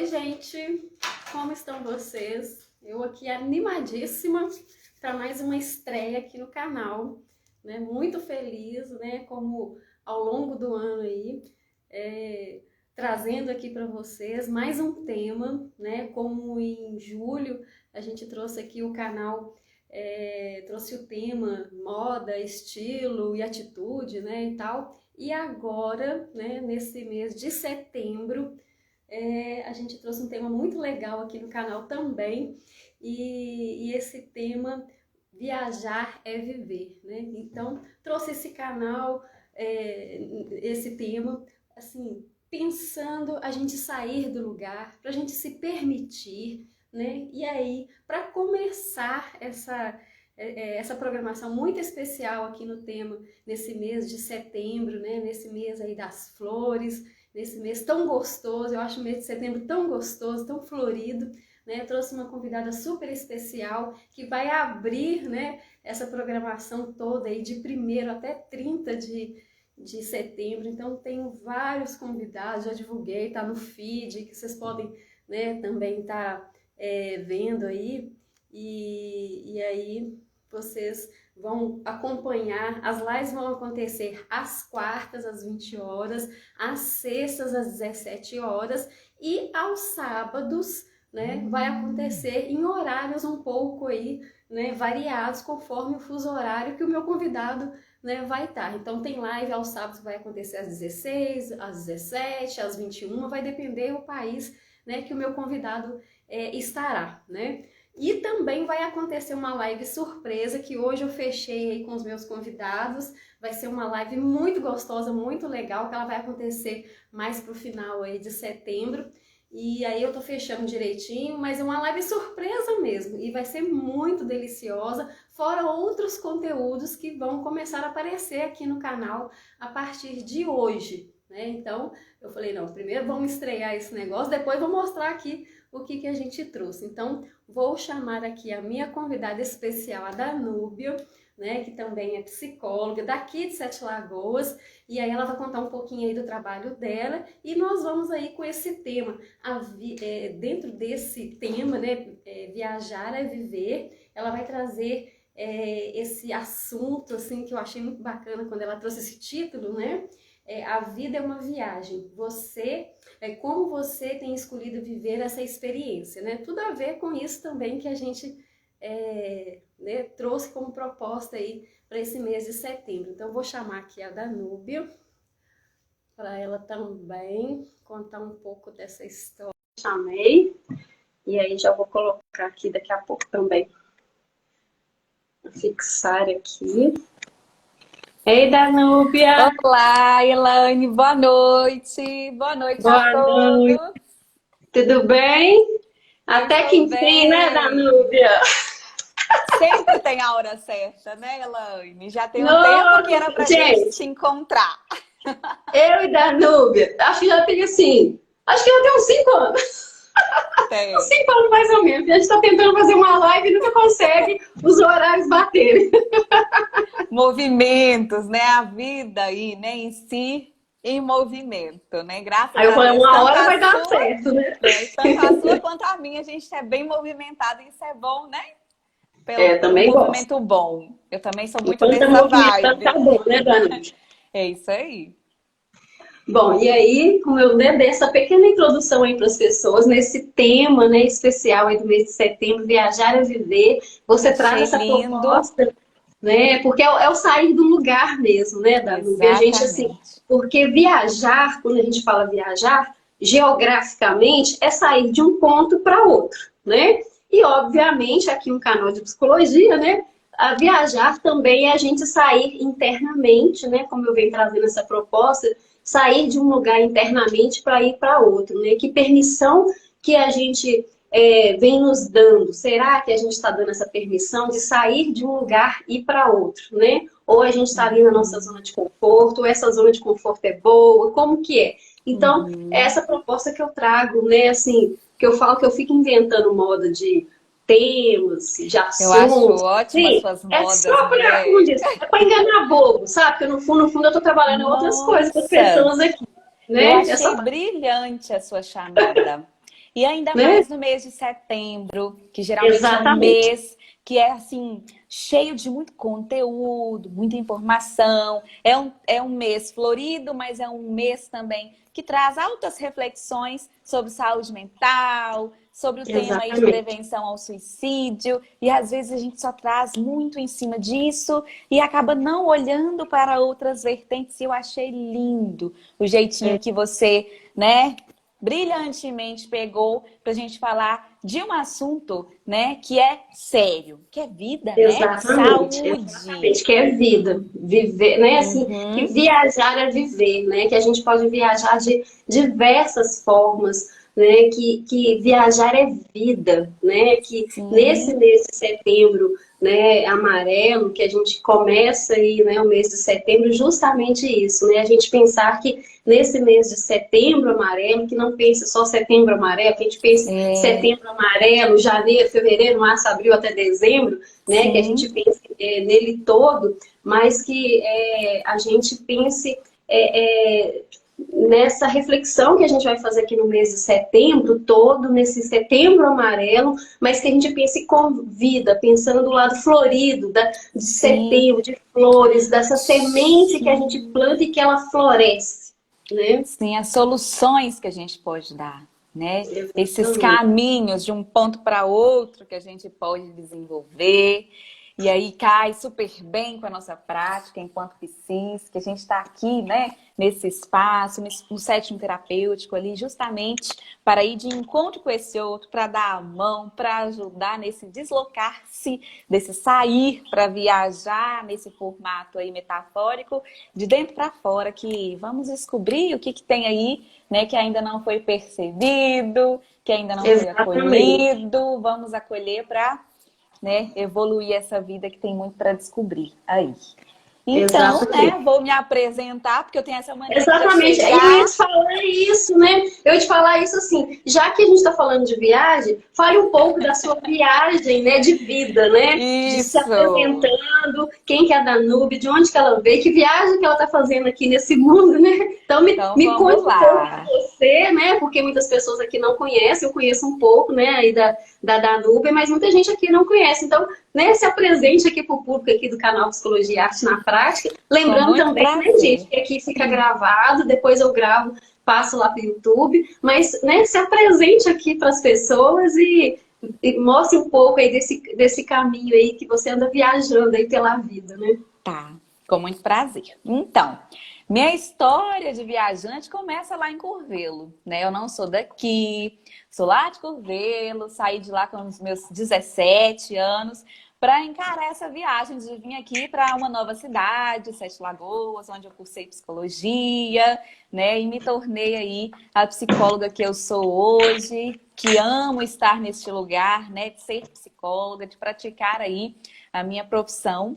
Oi, gente, como estão vocês? Eu aqui animadíssima para mais uma estreia aqui no canal, né? Muito feliz, né? Como ao longo do ano aí, trazendo aqui para vocês mais um tema, né? Como em julho a gente trouxe aqui o canal, trouxe o tema moda, estilo e atitude, né? E tal. E agora, né? Nesse mês de setembro, a gente trouxe um tema muito legal aqui no canal também, e esse tema, viajar é viver, né? Então, trouxe esse canal, esse tema, assim, pensando a gente sair do lugar, para a gente se permitir, né? E aí, para começar essa programação muito especial aqui no tema, nesse mês de setembro, né? Nesse mês aí das flores, nesse mês tão gostoso, eu acho o mês de setembro tão gostoso, tão florido, né? Eu trouxe uma convidada super especial que vai abrir, né, essa programação toda aí de 1º até 30 de setembro. Então tenho vários convidados, já divulguei, tá no feed, que vocês podem, né, também tá vendo aí, e aí vocês vão acompanhar. As lives vão acontecer às quartas, às 20 horas, às sextas, às 17 horas, e aos sábados, né, vai acontecer em horários um pouco aí, né, variados, conforme o fuso horário que o meu convidado, né, vai estar. Então tem live aos sábados que vai acontecer às 16, às 17, às 21, vai depender do país, né, que o meu convidado estará, né? E também vai acontecer uma live surpresa que hoje eu fechei aí com os meus convidados. Vai ser uma live muito gostosa, muito legal, que ela vai acontecer mais pro final aí de setembro. E aí eu tô fechando direitinho, mas é uma live surpresa mesmo. E vai ser muito deliciosa, fora outros conteúdos que vão começar a aparecer aqui no canal a partir de hoje, né? Então, eu falei, não, primeiro vamos estrear esse negócio, depois vou mostrar aqui o que a gente trouxe. Então, vou chamar aqui a minha convidada especial, a Danúbia, né, que também é psicóloga daqui de Sete Lagoas, e aí ela vai contar um pouquinho aí do trabalho dela, e nós vamos aí com esse tema, dentro desse tema, né, viajar é viver, ela vai trazer esse assunto, assim, que eu achei muito bacana quando ela trouxe esse título, né, a vida é uma viagem, como você tem escolhido viver essa experiência, né? Tudo a ver com isso também que a gente né, trouxe como proposta aí para esse mês de setembro. Então, eu vou chamar aqui a Danúbia para ela também contar um pouco dessa história. Chamei, e aí já vou colocar aqui daqui a pouco também, fixar aqui. Ei, Danúbia! Olá, Elaine, boa noite. Boa noite Boa a noite. todos. Tudo bem? Até que enfim, né, Danúbia? Sempre tem a hora certa, né, Elaine? Já tem um Nossa, tempo que era pra gente se encontrar. Eu e Danúbia, acho que já tem assim, acho que já tem uns 5 anos. Tem. Uns 5 anos mais ou menos. A gente tá tentando fazer uma live e nunca consegue os horários baterem. Movimentos, né? A vida aí, né, em si, em movimento, né? Graças Aí eu a falei, Deus, uma tanto hora a vai dar sua, certo, né? tanto a sua quanto a minha, a gente é bem movimentado e isso é bom, né? Um Também gosto. movimento bom. Eu também sou muito Enquanto tá dessa movimentando, tá vibe. bom, né, Danúbia? É isso aí. Bom, e aí, como eu dei essa pequena introdução aí para as pessoas, nesse tema, né, especial aí do mês de setembro, viajar é viver, você traz Achei essa lindo. proposta, né, porque é o sair do lugar mesmo, né, Danúbia? A gente, assim, Exatamente. porque viajar, quando a gente fala viajar, geograficamente, é sair de um ponto para outro, né? E, obviamente, aqui um canal de psicologia, né, a viajar também é a gente sair internamente, né, como eu venho trazendo essa proposta, sair de um lugar internamente para ir para outro, né? Que permissão que a gente vem nos dando? Será que a gente está dando essa permissão de sair de um lugar e ir para outro, né? Ou a gente está ali na nossa zona de conforto, ou essa zona de conforto é boa, como que é? Então, é essa proposta que eu trago, né? Assim, que eu falo que eu fico inventando moda de temas, de Eu acho assuntos. ótimas Sim, suas é modas, só para, como mulher. diz, é para enganar bobo, sabe? Porque no fundo eu tô trabalhando em outras coisas com as Nossa, pessoas aqui, eu né? É só achei brilhante a sua chamada. E ainda né? mais no mês de setembro, que geralmente é um Exatamente. mês que é assim, cheio de muito conteúdo, muita informação. É um mês florido, mas é um mês também que traz altas reflexões sobre saúde mental, sobre o tema aí de Exatamente. prevenção ao suicídio. E às vezes a gente só traz muito em cima disso e acaba não olhando para outras vertentes. E eu achei lindo o jeitinho que você, né, brilhantemente pegou para a gente falar de um assunto, né, que é sério, que é vida, né? Exatamente, Saúde. exatamente, que é vida, viver, né? Assim, que Uhum, viajar é viver, né? Que a gente pode viajar de diversas formas, né? Que viajar é vida, né? Que nesse sim, mês de setembro, né, amarelo, que a gente começa aí, né, o mês de setembro, justamente isso, né? A gente pensar que nesse mês de setembro amarelo, que não pense só setembro amarelo, que a gente pense é, setembro amarelo, janeiro, fevereiro, março, abril até dezembro, né? Que a gente sim, pense nele todo, mas que a gente pense nessa reflexão que a gente vai fazer aqui no mês de setembro todo, nesse setembro amarelo, mas que a gente pense com vida, pensando do lado florido de sim, setembro, de flores, dessa semente que a gente sim. planta e que ela floresce, né? Sim, as soluções que a gente pode dar, né? Esses Exatamente. caminhos de um ponto para outro que a gente pode desenvolver. E aí cai super bem com a nossa prática enquanto psis, que a gente está aqui, né, nesse espaço, no sétimo terapêutico ali, justamente para ir de encontro com esse outro, para dar a mão, para ajudar nesse deslocar-se, desse sair para viajar nesse formato aí metafórico, de dentro para fora, que vamos descobrir o que tem aí, né, que ainda não foi percebido, que ainda não foi Exatamente. acolhido, vamos acolher para, né, evoluir essa vida que tem muito para descobrir aí. Então, Exatamente. né, vou me apresentar, porque eu tenho essa mania de já Exatamente. Aí eu ia chegar. te falar isso, né? Eu ia te falar isso assim, já que a gente está falando de viagem, fale um pouco da sua viagem, né, de vida, né? De se Isso! apresentando, quem que é a Danube, de onde que ela veio, que viagem que ela está fazendo aqui nesse mundo, né? Então Então me conte vamos um pouco de lá. você, né? Porque muitas pessoas aqui não conhecem, eu conheço um pouco, né, aí da Danube, mas muita gente aqui não conhece. Então, né, se apresente aqui para o público aqui do canal Psicologia e Arte na Prática. Com Lembrando muito também, né, gente, prazer. que aqui fica gravado, depois eu gravo, passo lá para o YouTube, mas né, se apresente aqui para as pessoas e mostre um pouco aí desse caminho aí que você anda viajando aí pela vida, né? Tá, com muito prazer. Então, minha história de viajante começa lá em Curvelo, né? Eu não sou daqui, sou lá de Curvelo, saí de lá com os meus 17 anos para encarar essa viagem de vir aqui para uma nova cidade, Sete Lagoas, onde eu cursei psicologia, né? E me tornei aí a psicóloga que eu sou hoje, que amo estar neste lugar, né? De ser psicóloga, de praticar aí a minha profissão.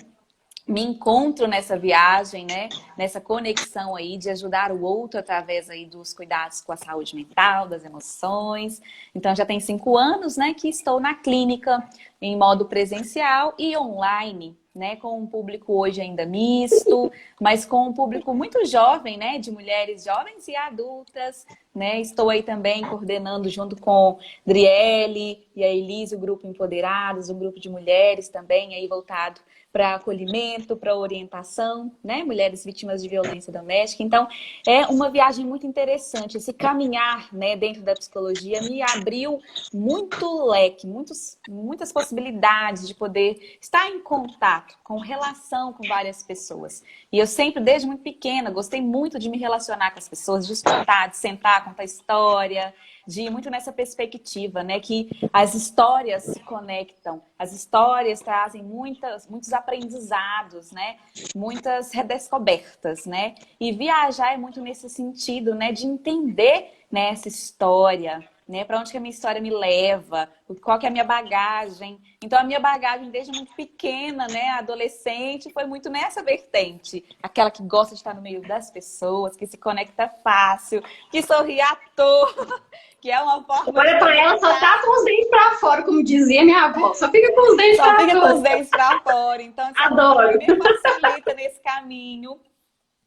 Me encontro nessa viagem, né? Nessa conexão aí de ajudar o outro através aí dos cuidados com a saúde mental, das emoções. Então já tem 5 anos, né, que estou na clínica em modo presencial e online, né, com um público hoje ainda misto, mas com um público muito jovem, né, de mulheres jovens e adultas, né? Estou aí também coordenando junto com Driele e a Elise o grupo Empoderados, um grupo de mulheres também aí voltado para acolhimento, para orientação, né? Mulheres vítimas de violência doméstica. Então, é uma viagem muito interessante. Esse caminhar, né, dentro da psicologia me abriu muito leque, muitas possibilidades de poder estar em contato, com relação com várias pessoas. E eu sempre, desde muito pequena, gostei muito de me relacionar com as pessoas, de escutar, de sentar, contar história, de ir muito nessa perspectiva, né? Que as histórias se conectam, as histórias trazem muitos aprendizados, né? Muitas redescobertas, né? E viajar é muito nesse sentido, né? De entender, né, essa história, né? Para onde que a minha história me leva, qual que é a minha bagagem. Então a minha bagagem desde muito pequena, né, adolescente, foi muito nessa vertente, aquela que gosta de estar no meio das pessoas, que se conecta fácil, que sorri à toa, que é uma forma de Olha para ela, só conectar. tá com os dentes para fora, como dizia minha avó. Só fica com os dentes Só para fica com fora. os dentes para fora. Então, de certa forma, Adoro. me facilita nesse caminho,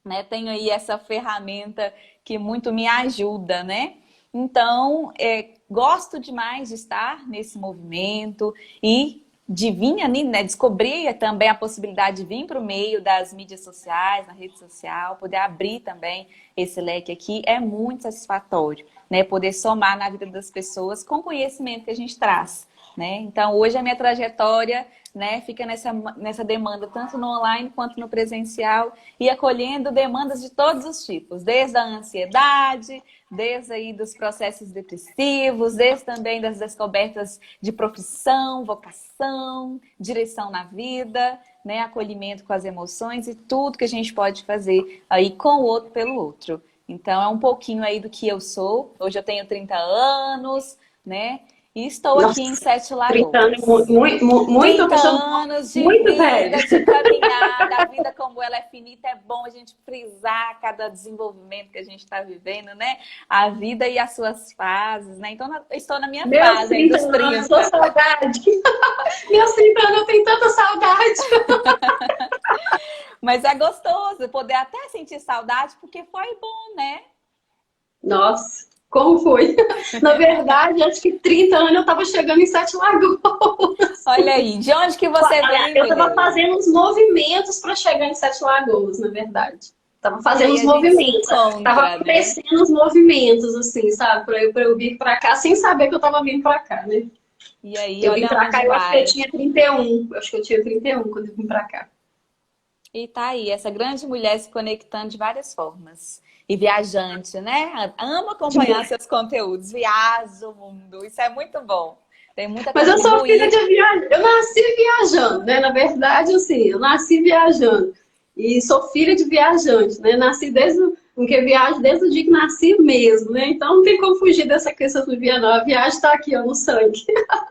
né? Tenho aí essa ferramenta que muito me ajuda, né? Então, gosto demais de estar nesse movimento e de vir, né, descobrir também a possibilidade de vir para o meio das mídias sociais, na rede social, poder abrir também esse leque aqui, é muito satisfatório, né? Poder somar na vida das pessoas com o conhecimento que a gente traz, né? Então, hoje a minha trajetória, né, fica nessa demanda, tanto no online quanto no presencial, e acolhendo demandas de todos os tipos, desde a ansiedade, desde aí dos processos depressivos, desde também das descobertas de profissão, vocação, direção na vida, né, acolhimento com as emoções e tudo que a gente pode fazer aí com o outro pelo outro. Então, é um pouquinho aí do que eu sou. Hoje eu tenho 30 anos, né? E estou aqui em Sete 30 anos, Lagoas. muito 30 pessoa anos de muito vida, velha. de caminhada. A vida como ela é finita, é bom a gente frisar cada desenvolvimento que a gente está vivendo, né? A vida e as suas fases, né? Então, estou na minha Meus fase aí 30 dos anos, tô 30. saudade. Meus 30 anos, eu tenho tanta saudade. Mas é gostoso poder até sentir saudade, porque foi bom, né? Nossa, como foi? Na verdade, acho que 30 anos eu tava chegando em Sete Lagoas. Olha aí, de onde que você vem, Eu tava mulher? fazendo uns movimentos para chegar em Sete Lagoas, na verdade. Tava E fazendo aí uns a gente se movimentos. Tava encontra, né? acontecendo os movimentos, assim, sabe? Pra eu vir pra cá, sem saber que eu tava vindo pra cá, né? E aí, Eu vim olha pra cá, onde eu acho que eu vai. tinha 31. Eu acho que eu tinha 31 quando eu vim pra cá. E tá aí, essa grande mulher se conectando de várias formas. E viajante, né? Amo acompanhar Demais. seus conteúdos, viaja o mundo. Isso é muito bom. Tem muito a Mas eu sou filha contribuir. de viajante. Eu nasci viajando, né? Na verdade, assim, eu nasci viajando. E sou filha de viajante, né? Nasci porque viajo desde o dia que nasci mesmo, né? Então não tem como fugir dessa questão do viagem, não. A viagem tá aqui, ó, no sangue.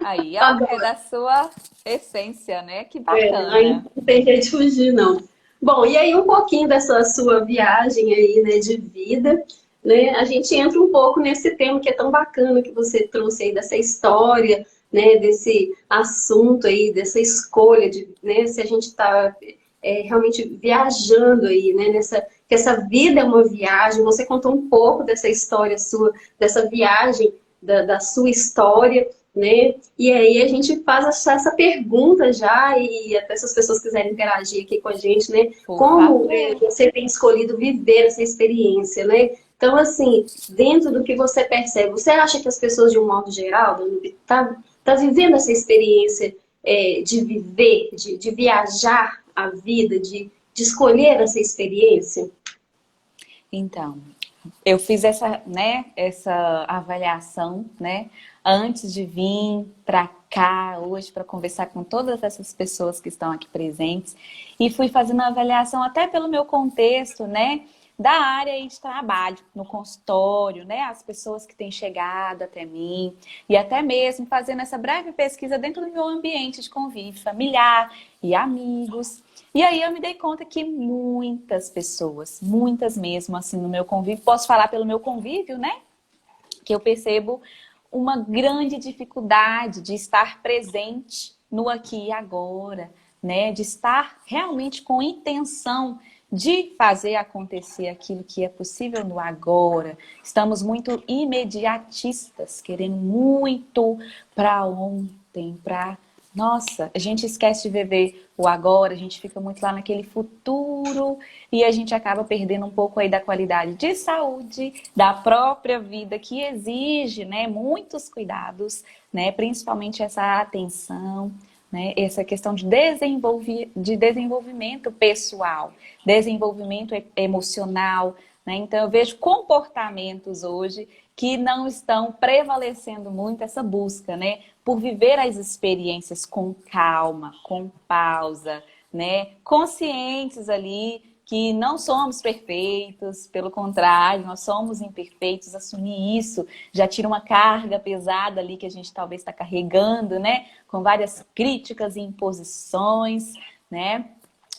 Aí, ó, é Adoro. da sua essência, né? Que Aí bacana. não tem jeito de fugir, não. Bom, e aí um pouquinho dessa sua viagem aí, né, de vida, né? A gente entra um pouco nesse tema que é tão bacana que você trouxe aí dessa história, né, desse assunto aí, dessa escolha de, né, se a gente está realmente viajando aí, né, que essa vida é uma viagem. Você contou um pouco dessa história sua, dessa viagem da sua história, né? E aí a gente faz essa pergunta já, e até se as pessoas quiserem interagir aqui com a gente, né? Por Como favor. você tem escolhido viver essa experiência, né? Então, assim, dentro do que você percebe, você acha que as pessoas, de um modo geral, tá vivendo essa experiência de viver, de viajar a vida, de escolher essa experiência? Então, eu fiz essa, né, essa avaliação, né, antes de vir para cá hoje para conversar com todas essas pessoas que estão aqui presentes e fui fazendo uma avaliação até pelo meu contexto, né, da área aí de trabalho, no consultório, né, as pessoas que têm chegado até mim e até mesmo fazendo essa breve pesquisa dentro do meu ambiente de convívio familiar e amigos. E aí eu me dei conta que muitas pessoas, muitas mesmo, assim, no meu convívio, posso falar pelo meu convívio, né? Que eu percebo uma grande dificuldade de estar presente no aqui e agora, né? De estar realmente com intenção de fazer acontecer aquilo que é possível no agora. Estamos muito imediatistas, querendo muito para ontem, para... Nossa, a gente esquece de viver o agora, a gente fica muito lá naquele futuro e a gente acaba perdendo um pouco aí da qualidade de saúde, da própria vida, que exige, né, muitos cuidados, né, principalmente essa atenção, né, essa questão de desenvolvimento pessoal, desenvolvimento emocional, né? Então eu vejo comportamentos hoje que não estão prevalecendo muito essa busca, né? Por viver as experiências com calma, com pausa, né? Conscientes ali que não somos perfeitos, pelo contrário, nós somos imperfeitos, assumir isso já tira uma carga pesada ali que a gente talvez está carregando, né? Com várias críticas e imposições, né?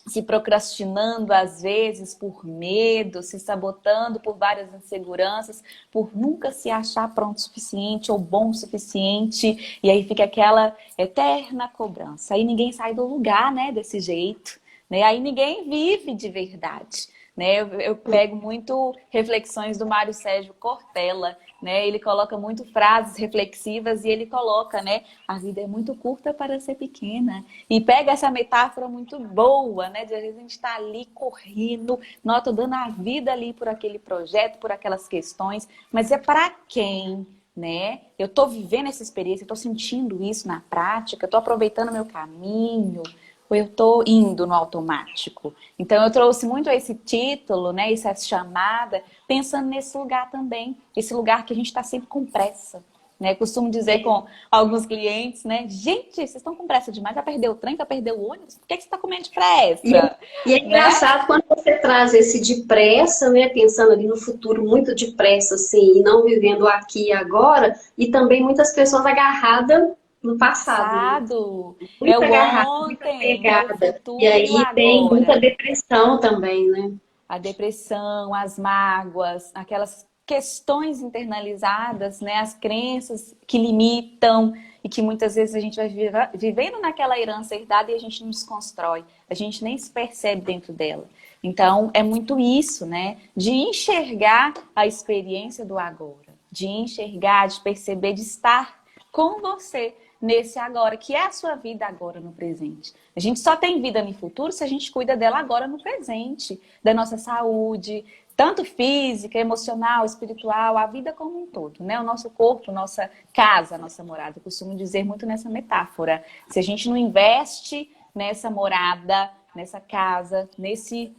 Se procrastinando às vezes por medo, se sabotando por várias inseguranças, por nunca se achar pronto o suficiente ou bom o suficiente, e aí fica aquela eterna cobrança. Aí ninguém sai do lugar, né, desse jeito, né? Aí ninguém vive de verdade, né? Eu pego muito reflexões do Mário Sérgio Cortella, né? Ele coloca muito frases reflexivas e ele coloca, né? A vida é muito curta para ser pequena. E pega essa metáfora muito boa, né? De às vezes a gente está ali correndo, nós tô dando a vida ali por aquele projeto, por aquelas questões, mas é para quem? Né? Eu estou vivendo essa experiência, eu estou sentindo isso na prática, eu estou aproveitando o meu caminho, ou eu estou indo no automático. Então eu trouxe muito esse título, né, essa chamada, pensando nesse lugar também, esse lugar que a gente está sempre com pressa. Né? Costumo dizer com alguns clientes, né? Gente, vocês estão com pressa demais, vai perder o trem, vai perder o ônibus, por que você está com medo de pressa? E é engraçado, né? Quando você traz esse depressa, né? Pensando ali no futuro, muito depressa, assim, e não vivendo aqui e agora, e também muitas pessoas agarradas no passado. Né? É Muito o agarrada, muito ontem, é o apegada. futuro E e o aí tem muita agora. depressão também, né? A depressão, as mágoas, aquelas questões internalizadas, né? As crenças que limitam e que muitas vezes a gente vai vivendo naquela herança herdada e a gente não desconstrói, a gente nem se percebe dentro dela. Então, é muito isso, né? De enxergar a experiência do agora, de enxergar, de perceber, de estar com você nesse agora, que é a sua vida agora no presente. A gente só tem vida no futuro se a gente cuida dela agora no presente, da nossa saúde, tanto física, emocional, espiritual, a vida como um todo, né? O nosso corpo, nossa casa, nossa morada. Eu costumo dizer muito nessa metáfora. Se a gente não investe nessa morada, nessa casa, nesse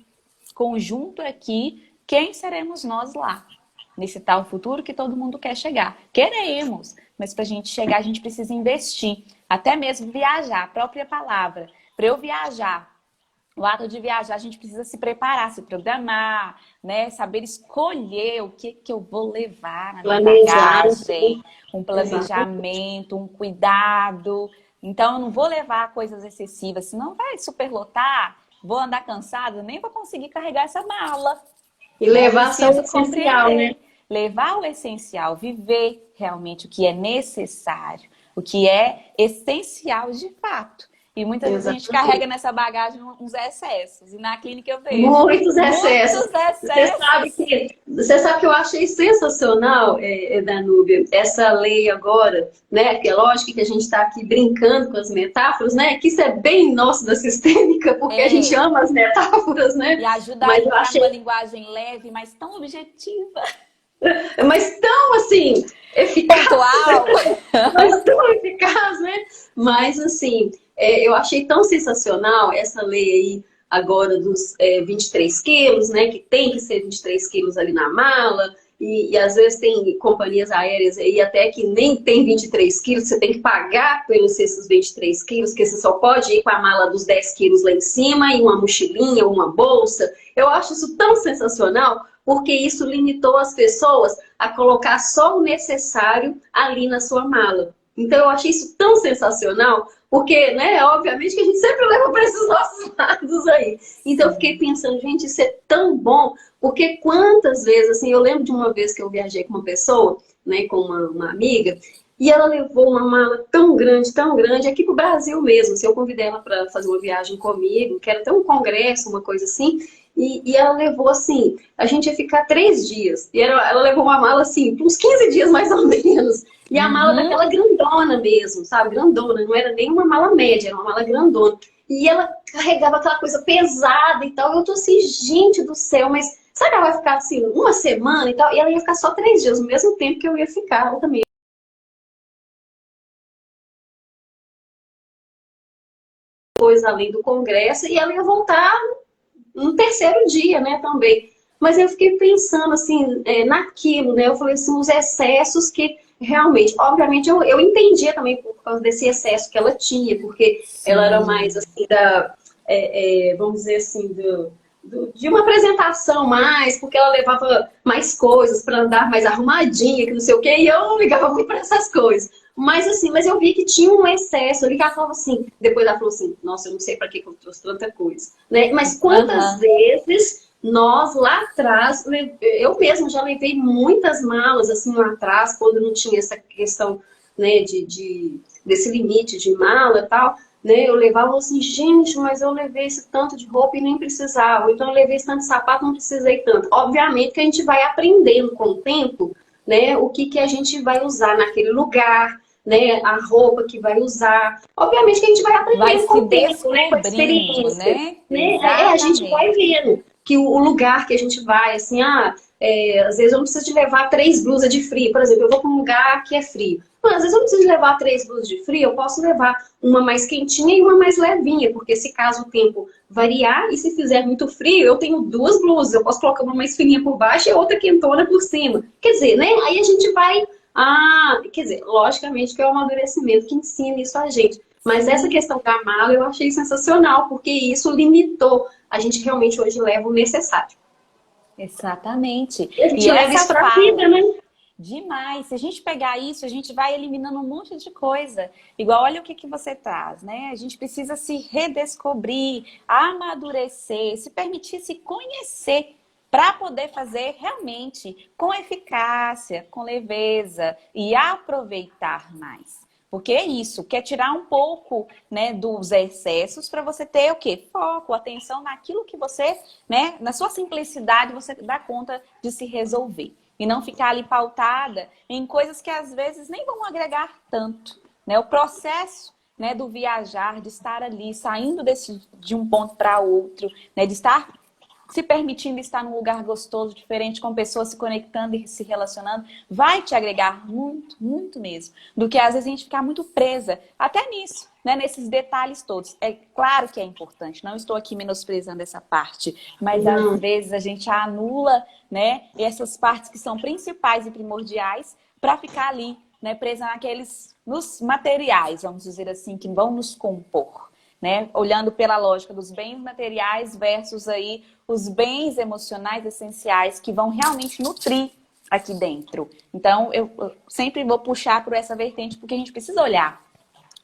conjunto aqui, quem seremos nós lá? Nesse tal futuro que todo mundo quer chegar. Queremos, mas para a gente chegar, a gente precisa investir. Até mesmo viajar, a própria palavra. Para eu viajar, o ato de viajar, a gente precisa se preparar, se programar, né? Saber escolher o que eu vou levar na minha bagagem. Um planejamento, um cuidado. Então, eu não vou levar coisas excessivas, senão vai superlotar, vou andar cansado, nem vou conseguir carregar essa mala. E levar só o essencial, né? Levar o essencial, viver realmente o que é necessário, o que é essencial de fato. E muitas vezes a gente carrega nessa bagagem uns excessos. E na clínica eu vejo muitos excessos. Muitos Você sabe que eu achei sensacional, Danúbia, essa lei agora, né? Que é lógico que a gente está aqui brincando com as metáforas, né? Que isso é bem nosso da sistêmica, porque a gente ama as metáforas, né? E ajuda a entrar numa linguagem leve, mas tão objetiva. Mas tão, assim, eficaz. Pontual. Mas tão eficaz, né? Mas, assim, eu achei tão sensacional essa lei aí agora dos 23 quilos, né? Que tem que ser 23 quilos ali na mala. E às vezes tem companhias aéreas aí até que nem tem 23 quilos, você tem que pagar pelos esses 23 quilos, que você só pode ir com a mala dos 10 quilos lá em cima e uma mochilinha, uma bolsa. Eu acho isso tão sensacional, porque isso limitou as pessoas a colocar só o necessário ali na sua mala. Então eu achei isso tão sensacional, porque, né, obviamente que a gente sempre leva para esses nossos lados aí. Então eu fiquei pensando, gente, isso é tão bom, porque quantas vezes, assim, eu lembro de uma vez que eu viajei com uma pessoa, né, com uma amiga, e ela levou uma mala tão grande, aqui pro Brasil mesmo. Assim, eu convidei ela para fazer uma viagem comigo, que era até um congresso, uma coisa assim, e ela levou, assim, a gente ia ficar 3 dias, e ela levou uma mala, assim, por uns 15 dias mais ou menos. E a mala daquela grandona mesmo, sabe? Grandona, não era nem uma mala média, era uma mala grandona. E ela carregava aquela coisa pesada e tal. Eu tô assim, gente do céu, mas sabe que ela vai ficar assim, uma semana e tal? E ela ia ficar só 3 dias, no mesmo tempo que eu ia ficar. Ela também. Coisa além do congresso, e ela ia voltar no 3º dia, né, também. Mas eu fiquei pensando, assim, naquilo, né? Eu falei assim, os excessos que realmente, obviamente, eu entendia também por causa desse excesso que ela tinha, porque ela era mais, assim, vamos dizer assim, de uma apresentação mais, porque ela levava mais coisas para andar mais arrumadinha, que não sei o quê, e eu não ligava muito para essas coisas. Mas assim, mas eu vi que tinha um excesso, eu ligava e falava assim, depois ela falou assim, nossa, eu não sei para que eu trouxe tanta coisa, né? Mas quantas vezes nós lá atrás, eu mesma já levei muitas malas assim lá atrás, quando não tinha essa questão, né, desse limite de mala e tal, né? Eu levava assim, gente, mas eu levei esse tanto de roupa e nem precisava. Ou então eu levei esse tanto de sapato, não precisei tanto. Obviamente que a gente vai aprendendo com o tempo, né? O que que a gente vai usar naquele lugar, né? A roupa que vai usar. Obviamente que a gente vai Vai aprendendo com se o tempo, né? Com a descobrindo, experiência, né? né? A gente vai Exatamente. vendo que o lugar que a gente vai, assim, às vezes eu não preciso de levar 3 blusas de frio. Por exemplo, eu vou para um lugar que é frio. Mas, às vezes eu não preciso de levar 3 blusas de frio, eu posso levar uma mais quentinha e uma mais levinha, porque se caso o tempo variar e se fizer muito frio, eu tenho 2 blusas, eu posso colocar uma mais fininha por baixo e outra quentona por cima. Quer dizer, né? Aí a gente vai. Quer dizer, logicamente que é o amadurecimento que ensina isso a gente. Mas essa Sim, questão da mala eu achei sensacional, porque isso limitou. A gente realmente hoje leva o necessário. exatamente. E a E gente leva essa isso para a fala, vida, né? demais. Se a gente pegar isso, a gente vai eliminando um monte de coisa. Igual, olha o que que você traz, né? A gente precisa se redescobrir, amadurecer, se permitir se conhecer para poder fazer realmente com eficácia, com leveza e aproveitar mais. Porque é isso, quer tirar um pouco, né, dos excessos para você ter o quê? Foco, atenção naquilo que você, né, na sua simplicidade, você dá conta de se resolver e não ficar ali pautada em coisas que às vezes nem vão agregar tanto, né? O processo, né, do viajar, de estar ali, saindo de um ponto para outro, né, de estar se permitindo estar num lugar gostoso, diferente, com pessoas se conectando e se relacionando, vai te agregar muito, muito mesmo, do que às vezes a gente ficar muito presa, até nisso, né, nesses detalhes todos. É claro que é importante, não estou aqui menosprezando essa parte, mas às Não. vezes a gente anula, né, essas partes que são principais e primordiais para ficar ali, né, presa nos materiais, vamos dizer assim, que vão nos compor. Né? Olhando pela lógica dos bens materiais versus aí os bens emocionais essenciais que vão realmente nutrir aqui dentro. Então, eu sempre vou puxar por essa vertente, porque a gente precisa olhar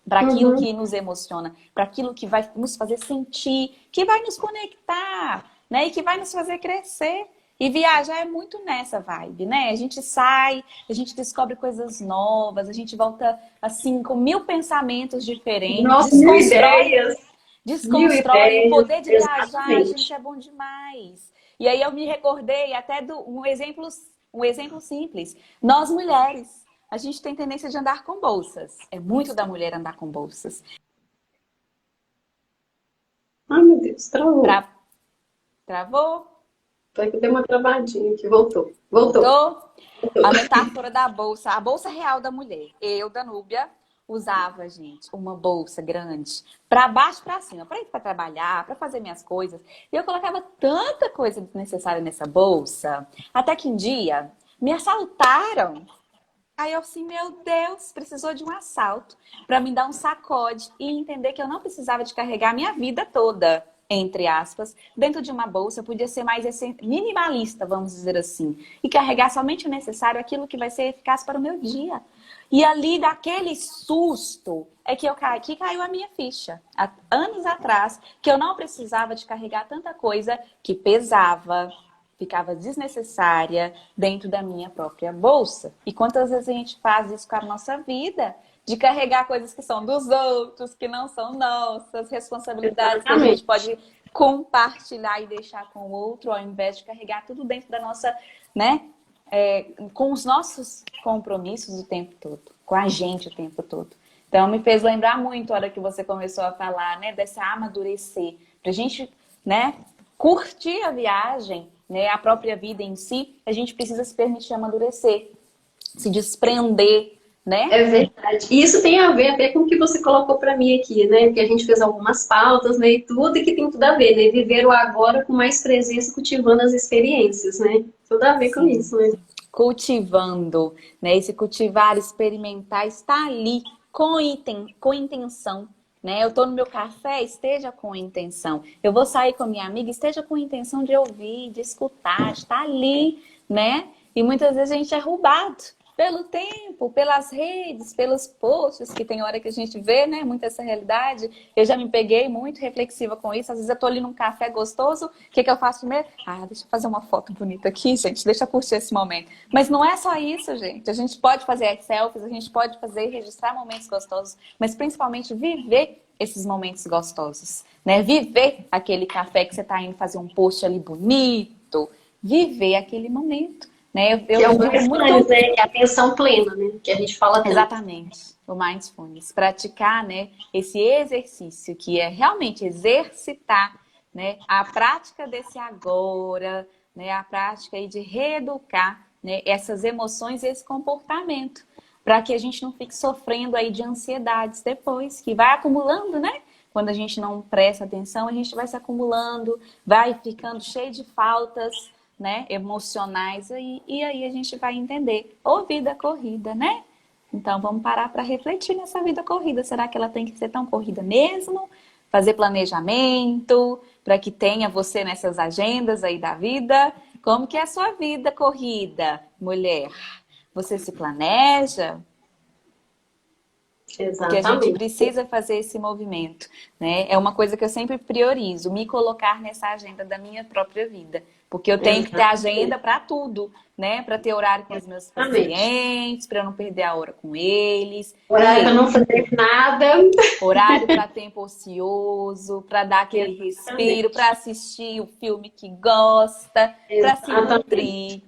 para aquilo Uhum. que nos emociona, para aquilo que vai nos fazer sentir, que vai nos conectar, né? E que vai nos fazer crescer. E viajar é muito nessa vibe, né? A gente sai, a gente descobre coisas novas, a gente volta assim com mil pensamentos diferentes, Nossa, mil ideias. Mil desconstrói. O ideias. poder de viajar, gente, Exatamente. é bom demais. E aí eu me recordei até de um exemplo simples. Nós mulheres, a gente tem tendência de andar com bolsas. É muito da mulher andar com bolsas. Ai, meu Deus, travou. Tra... Travou? Foi que deu uma travadinha aqui. Voltou. Voltou. Voltou? Voltou. A metáfora da bolsa, a bolsa real da mulher. Eu, Danúbia, usava, gente, uma bolsa grande, para baixo para cima, para ir para trabalhar, para fazer minhas coisas. E eu colocava tanta coisa desnecessária nessa bolsa, até que um dia me assaltaram. Aí eu assim, meu Deus, precisou de um assalto para me dar um sacode e entender que eu não precisava de carregar a minha vida toda, entre aspas, dentro de uma bolsa. Eu podia ser mais minimalista, vamos dizer assim, e carregar somente o necessário, aquilo que vai ser eficaz para o meu dia. E ali, daquele susto, é que que caiu a minha ficha. Há anos atrás, que eu não precisava de carregar tanta coisa que pesava, ficava desnecessária dentro da minha própria bolsa. E quantas vezes a gente faz isso com a nossa vida? De carregar coisas que são dos outros, que não são nossas, responsabilidades que a gente Exatamente. pode compartilhar e deixar com o outro, ao invés de carregar tudo dentro da nossa, né? Com os nossos compromissos o tempo todo, com a gente o tempo todo. Então, me fez lembrar muito a hora que você começou a falar, né, desse amadurecer, pra gente, né, curtir a viagem, né, a própria vida em si, a gente precisa se permitir amadurecer, se desprender, né? É verdade. E isso tem a ver até com o que você colocou para mim aqui, né? Que a gente fez algumas pautas, né? E tudo e que tem tudo a ver, né? Viver o agora com mais presença, cultivando as experiências, né? Tudo a ver com Sim. isso, né? Cultivando, né? Esse cultivar, experimentar, está ali com intenção, né? Eu tô no meu café, esteja com intenção. Eu vou sair com a minha amiga, esteja com intenção de ouvir, de escutar, de estar ali, né? E muitas vezes a gente é roubado pelo tempo, pelas redes, pelos posts, que tem hora que a gente vê, né? Muito essa realidade. Eu já me peguei muito reflexiva com isso. Às vezes eu tô ali num café gostoso, o que que eu faço primeiro? Deixa eu fazer uma foto bonita aqui, gente, deixa eu curtir esse momento. Mas não é só isso, gente. A gente pode fazer selfies, a gente pode fazer, registrar momentos gostosos, mas principalmente viver esses momentos gostosos, né? Viver aquele café que você está indo fazer um post ali bonito, viver aquele momento, né? Que é o digo mindfulness, né? É a atenção plena, né? Que a gente fala tanto. Exatamente, o mindfulness, praticar, né, esse exercício que é realmente exercitar, né, a prática desse agora, né, a prática aí de reeducar, né, essas emoções e esse comportamento, para que a gente não fique sofrendo aí de ansiedades depois, que vai acumulando, né? Quando a gente não presta atenção, a gente vai se acumulando, vai ficando cheio de faltas, né, emocionais e aí a gente vai entender, ô vida corrida, né? Então vamos parar para refletir nessa vida corrida. Será que ela tem que ser tão corrida mesmo? Fazer planejamento para que tenha você nessas agendas aí da vida. Como que é a sua vida corrida, mulher? Você se planeja? Porque a gente Exatamente. precisa fazer esse movimento, né? É uma coisa que eu sempre priorizo, me colocar nessa agenda da minha própria vida. Porque eu tenho que ter agenda para tudo, né? Para ter horário com os meus Exatamente. pacientes, para eu não perder a hora com eles. Horário para E não fazer nada. horário para tempo ocioso, para dar aquele respiro, Exatamente. para assistir o filme que gosta, para se Exatamente. nutrir.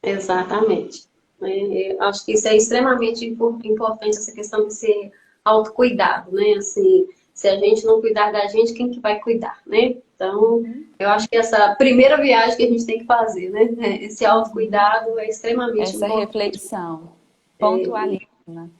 Exatamente. Eu acho que isso é extremamente importante, essa questão de ser autocuidado, né? Assim, se a gente não cuidar da gente, quem que vai cuidar, né? Então, Uhum, eu acho que essa primeira viagem que a gente tem que fazer, né? Esse uhum. autocuidado é extremamente Essa importante. reflexão pontualíssima.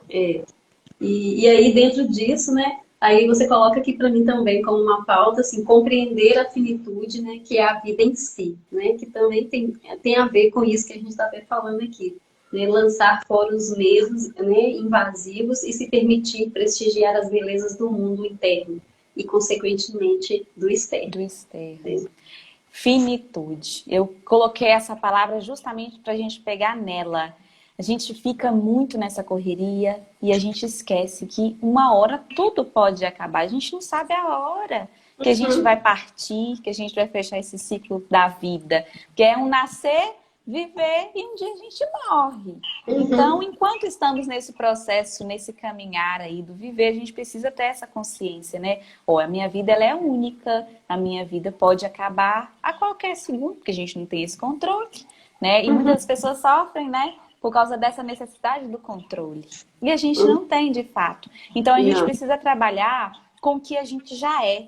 E aí, dentro disso, né? Aí você coloca aqui para mim também como uma pauta, assim, compreender a finitude, né? Que é a vida em si, né? Que também tem a ver com isso que a gente está até falando aqui. Né? Lançar fora os medos, né, invasivos e se permitir prestigiar as belezas do mundo interno e, consequentemente, do externo. Do externo. Finitude. Eu coloquei essa palavra justamente para a gente pegar nela. A gente fica muito nessa correria e a gente esquece que uma hora tudo pode acabar. A gente não sabe a hora que a gente vai partir, que a gente vai fechar esse ciclo da vida, que é um nascer, viver e um dia a gente morre. Então, Uhum. enquanto estamos nesse processo, nesse caminhar aí do viver, a gente precisa ter essa consciência, né? Ou a minha vida ela é única, a minha vida pode acabar a qualquer segundo, porque a gente não tem esse controle, né? E Uhum. muitas pessoas sofrem, né? Por causa dessa necessidade do controle. E a gente não tem, de fato. Então, a gente Não. precisa trabalhar com o que a gente já é.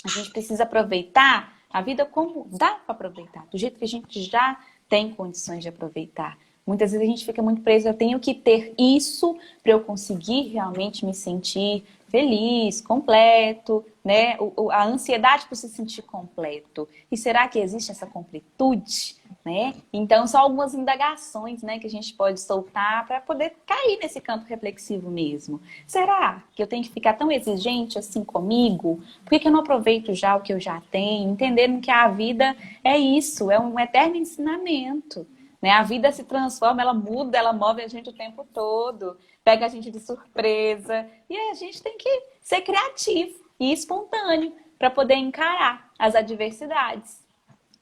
A gente precisa aproveitar a vida como dá para aproveitar, do jeito que a gente já tem condições de aproveitar. Muitas vezes a gente fica muito preso, eu tenho que ter isso para eu conseguir realmente me sentir feliz, completo, né? A ansiedade por se sentir completo. E será que existe essa completude, né? Então, são algumas indagações, né, que a gente pode soltar para poder cair nesse campo reflexivo mesmo. Será que eu tenho que ficar tão exigente assim comigo? Por que eu não aproveito já o que eu já tenho? Entendendo que a vida é isso, é um eterno ensinamento. Né? A vida se transforma, ela muda, ela move a gente o tempo todo, pega a gente de surpresa. E aí a gente tem que ser criativo e espontâneo para poder encarar as adversidades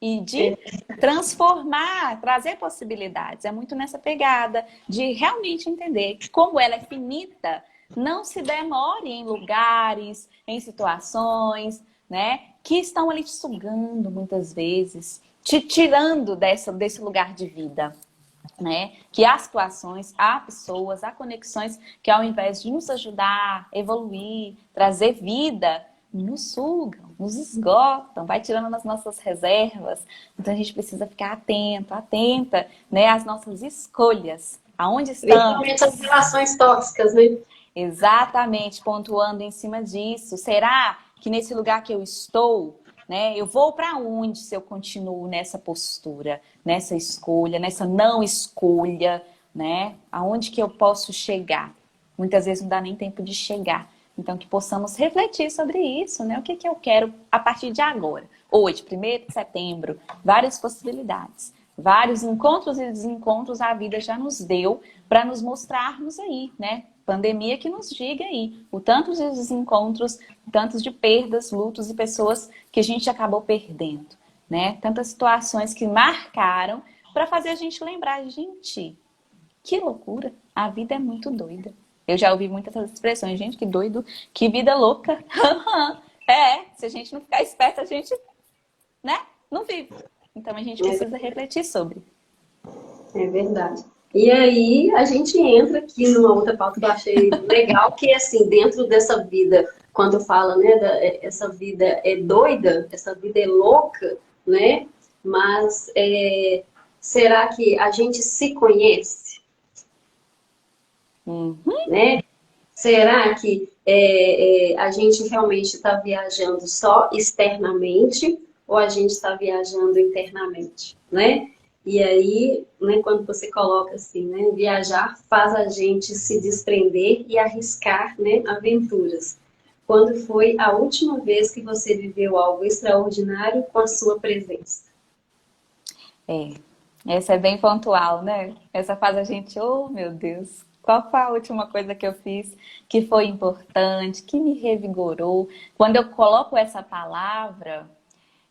e de transformar, trazer possibilidades. É muito nessa pegada de realmente entender que como ela é finita, não se demore em lugares, em situações, né, que estão ali te sugando muitas vezes, te tirando desse lugar de vida. Né? Que há situações, há pessoas, há conexões que ao invés de nos ajudar, evoluir, trazer vida, nos sugam, nos esgotam, vai tirando as nossas reservas. Então a gente precisa ficar atento, atenta, né, às nossas escolhas. Aonde Principalmente as estamos? relações tóxicas, né? Exatamente, pontuando em cima disso. Será que nesse lugar que eu estou, né, eu vou para onde se eu continuo nessa postura, nessa escolha, nessa não escolha, né? Aonde que eu posso chegar? Muitas vezes não dá nem tempo de chegar. Então, que possamos refletir sobre isso, né? O que que eu quero a partir de agora? Hoje, 1º de setembro, várias possibilidades. Vários encontros e desencontros a vida já nos deu para nos mostrarmos aí, né? Pandemia que nos diga aí o tantos de desencontros, tantos de perdas, lutos e pessoas que a gente acabou perdendo, né? Tantas situações que marcaram para fazer a gente lembrar, gente, que loucura, a vida é muito doida. Eu já ouvi muitas essas expressões. Gente, que doido, que vida louca. Se a gente não ficar esperta, a gente, né, não vive. Então a gente precisa refletir sobre. É verdade. E aí a gente entra aqui numa outra pauta que eu achei legal, que é assim, dentro dessa vida, quando fala, né, essa vida é doida, essa vida é louca, né? Mas será que a gente se conhece? Né? Será que a gente realmente está viajando só externamente ou a gente está viajando internamente, né? E aí, né, quando você coloca assim, né, viajar faz a gente se desprender e arriscar, né, aventuras. Quando foi a última vez que você viveu algo extraordinário com a sua presença? Essa é bem pontual, né? Essa faz a gente, oh meu Deus, qual foi a última coisa que eu fiz que foi importante, que me revigorou? Quando eu coloco essa palavra,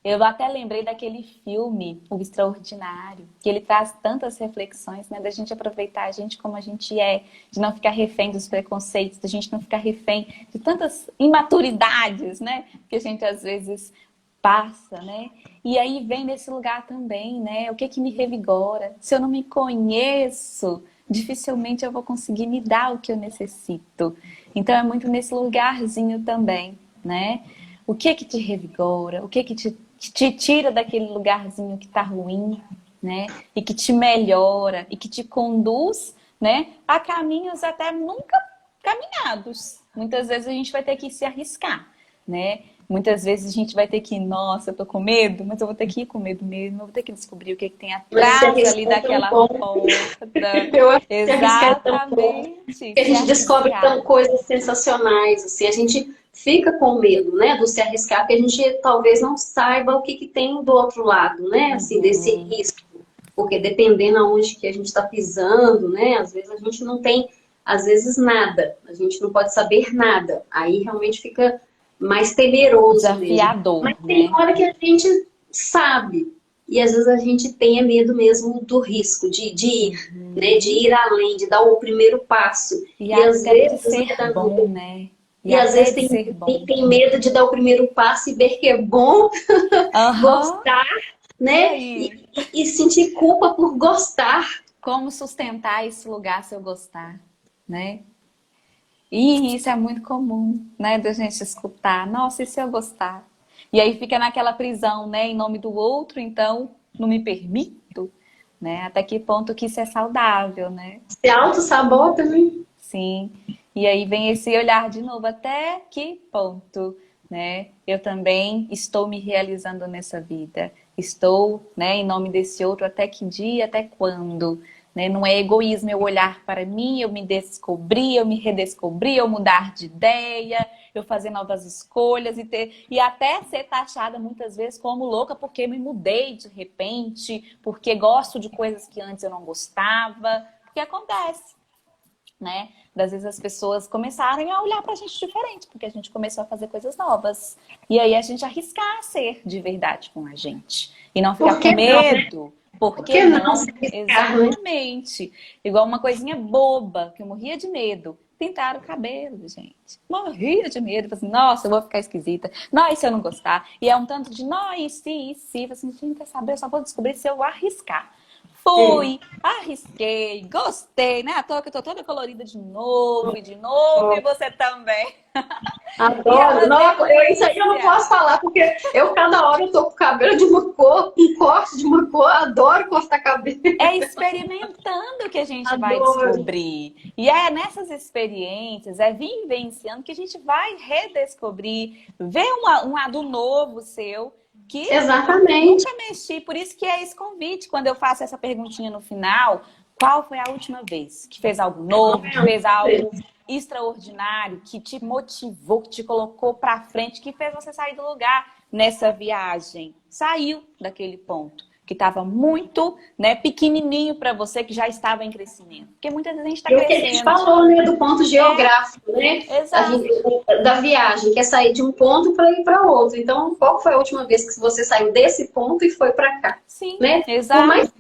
eu até lembrei daquele filme, O Extraordinário, que ele traz tantas reflexões, né? Da gente aproveitar a gente como a gente é, de não ficar refém dos preconceitos, da gente não ficar refém de tantas imaturidades, né? Que a gente às vezes passa, né? E aí vem nesse lugar também, né? O que que me revigora? Se eu não me conheço, dificilmente eu vou conseguir me dar o que eu necessito. Então é muito nesse lugarzinho também, né? O que que te revigora? O que que te tira daquele lugarzinho que tá ruim, né? E que te melhora e que te conduz, né? A caminhos até nunca caminhados. Muitas vezes a gente vai ter que se arriscar, né? Muitas vezes a gente vai ter que, nossa, eu tô com medo, mas eu vou ter que ir com medo mesmo, eu vou ter que descobrir o que que tem atrás ali daquela porta. Eu acho que Exatamente. que a gente descobre coisas sensacionais, assim, a gente fica com medo, né, do se arriscar, porque a gente talvez não saiba o que que tem do outro lado, né, assim, desse risco, porque dependendo aonde que a gente está pisando, né, às vezes a gente não tem, às vezes nada, a gente não pode saber nada, aí realmente fica mais temeroso desafiador, mesmo. Mas tem hora que a gente sabe, e às vezes a gente tem medo mesmo do risco, de ir, né, de ir além, de dar o primeiro passo. E às até vezes de ser bom, né? E às vezes tem medo de dar o primeiro passo e ver que é bom, gostar, né? E sentir culpa por gostar. Como sustentar esse lugar se eu gostar, né? E isso é muito comum, né? Da gente escutar, nossa, e se eu gostar? E aí fica naquela prisão, né? Em nome do outro, então não me permito, né? Até que ponto que isso é saudável, né? Se auto-sabota, né? Sim. E aí vem esse olhar de novo, até que ponto, né? Eu também estou me realizando nessa vida. Estou, né, em nome desse outro, até que dia, até quando? Né? Não é egoísmo eu olhar para mim, eu me descobrir, eu me redescobrir, eu mudar de ideia, eu fazer novas escolhas e até ser taxada muitas vezes como louca porque me mudei de repente, porque gosto de coisas que antes eu não gostava, porque acontece, né? Das vezes as pessoas começarem a olhar pra gente diferente, porque a gente começou a fazer coisas novas. E aí a gente arriscar ser de verdade com a gente. E não ficar com medo. Por que não? Exatamente. Igual uma coisinha boba, que eu morria de medo. Pintar o cabelo, gente. Morria de medo. Falei assim, nossa, eu vou ficar esquisita. Não, e se eu não gostar? E é um tanto de, não, e se? Falei assim, gente, quer saber? Eu só vou descobrir se eu arriscar. Fui, arrisquei, gostei, né? À toa que eu tô toda colorida de novo, e você também. Adoro. Não, isso aí eu não posso falar, porque eu cada hora eu tô com o cabelo de uma cor, um corte de uma cor, adoro cortar cabelo. É experimentando que a gente vai descobrir. E é nessas experiências, é vivenciando que a gente vai redescobrir, ver um lado novo seu, que exatamente. Nunca mexi, por isso que é esse convite, quando eu faço essa perguntinha no final, qual foi a última vez que fez algo novo, que fez algo extraordinário, que te motivou, que te colocou pra frente, que fez você sair do lugar nessa viagem? Saiu daquele ponto que estava muito, né, pequenininho para você, que já estava em crescimento. Porque muitas vezes a gente está crescendo. O que a gente falou, né, do ponto geográfico, né? Exato. Da viagem, que é sair de um ponto para ir para outro. Então, qual foi a última vez que você saiu desse ponto e foi para cá? Sim, né? exato. Por mais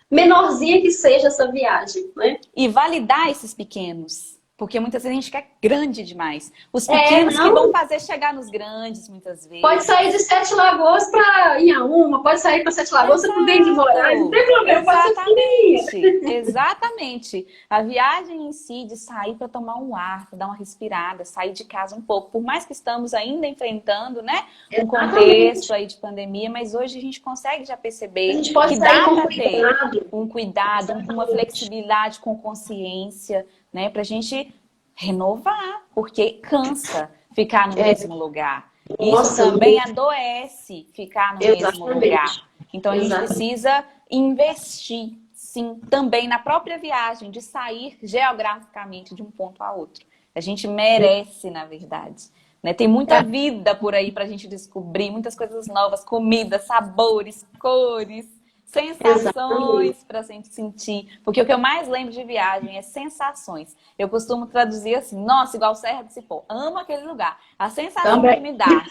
menorzinha que seja essa viagem, né? E validar esses pequenos Porque muitas vezes a gente quer grande demais. Os pequenos que vão fazer chegar nos grandes, muitas vezes. Pode sair de Sete Lagoas para Inhaúma, pode sair para Sete Lagoas para Prudente de Moraes, não tem problema, pode ser pequenininha. Exatamente. A viagem em si, de sair para tomar um ar, para dar uma respirada, sair de casa um pouco. Por mais que estamos ainda enfrentando, né, um contexto aí de pandemia, mas hoje a gente consegue já perceber a gente pode que sair dá com para ter cuidado. um cuidado, uma flexibilidade com consciência, né, pra gente renovar, porque cansa ficar no mesmo lugar. Isso Nossa, também adoece ficar no mesmo exatamente. lugar. Então a gente Exatamente. precisa investir, sim, também na própria viagem, de sair geograficamente de um ponto a outro. A gente merece, na verdade. Né? Tem muita vida por aí pra gente descobrir, muitas coisas novas, comidas, sabores, cores, sensações para a gente sentir. Porque o que eu mais lembro de viagem é sensações. Eu costumo traduzir assim, nossa, igual Serra do Cipó, amo aquele lugar. A sensação que me dá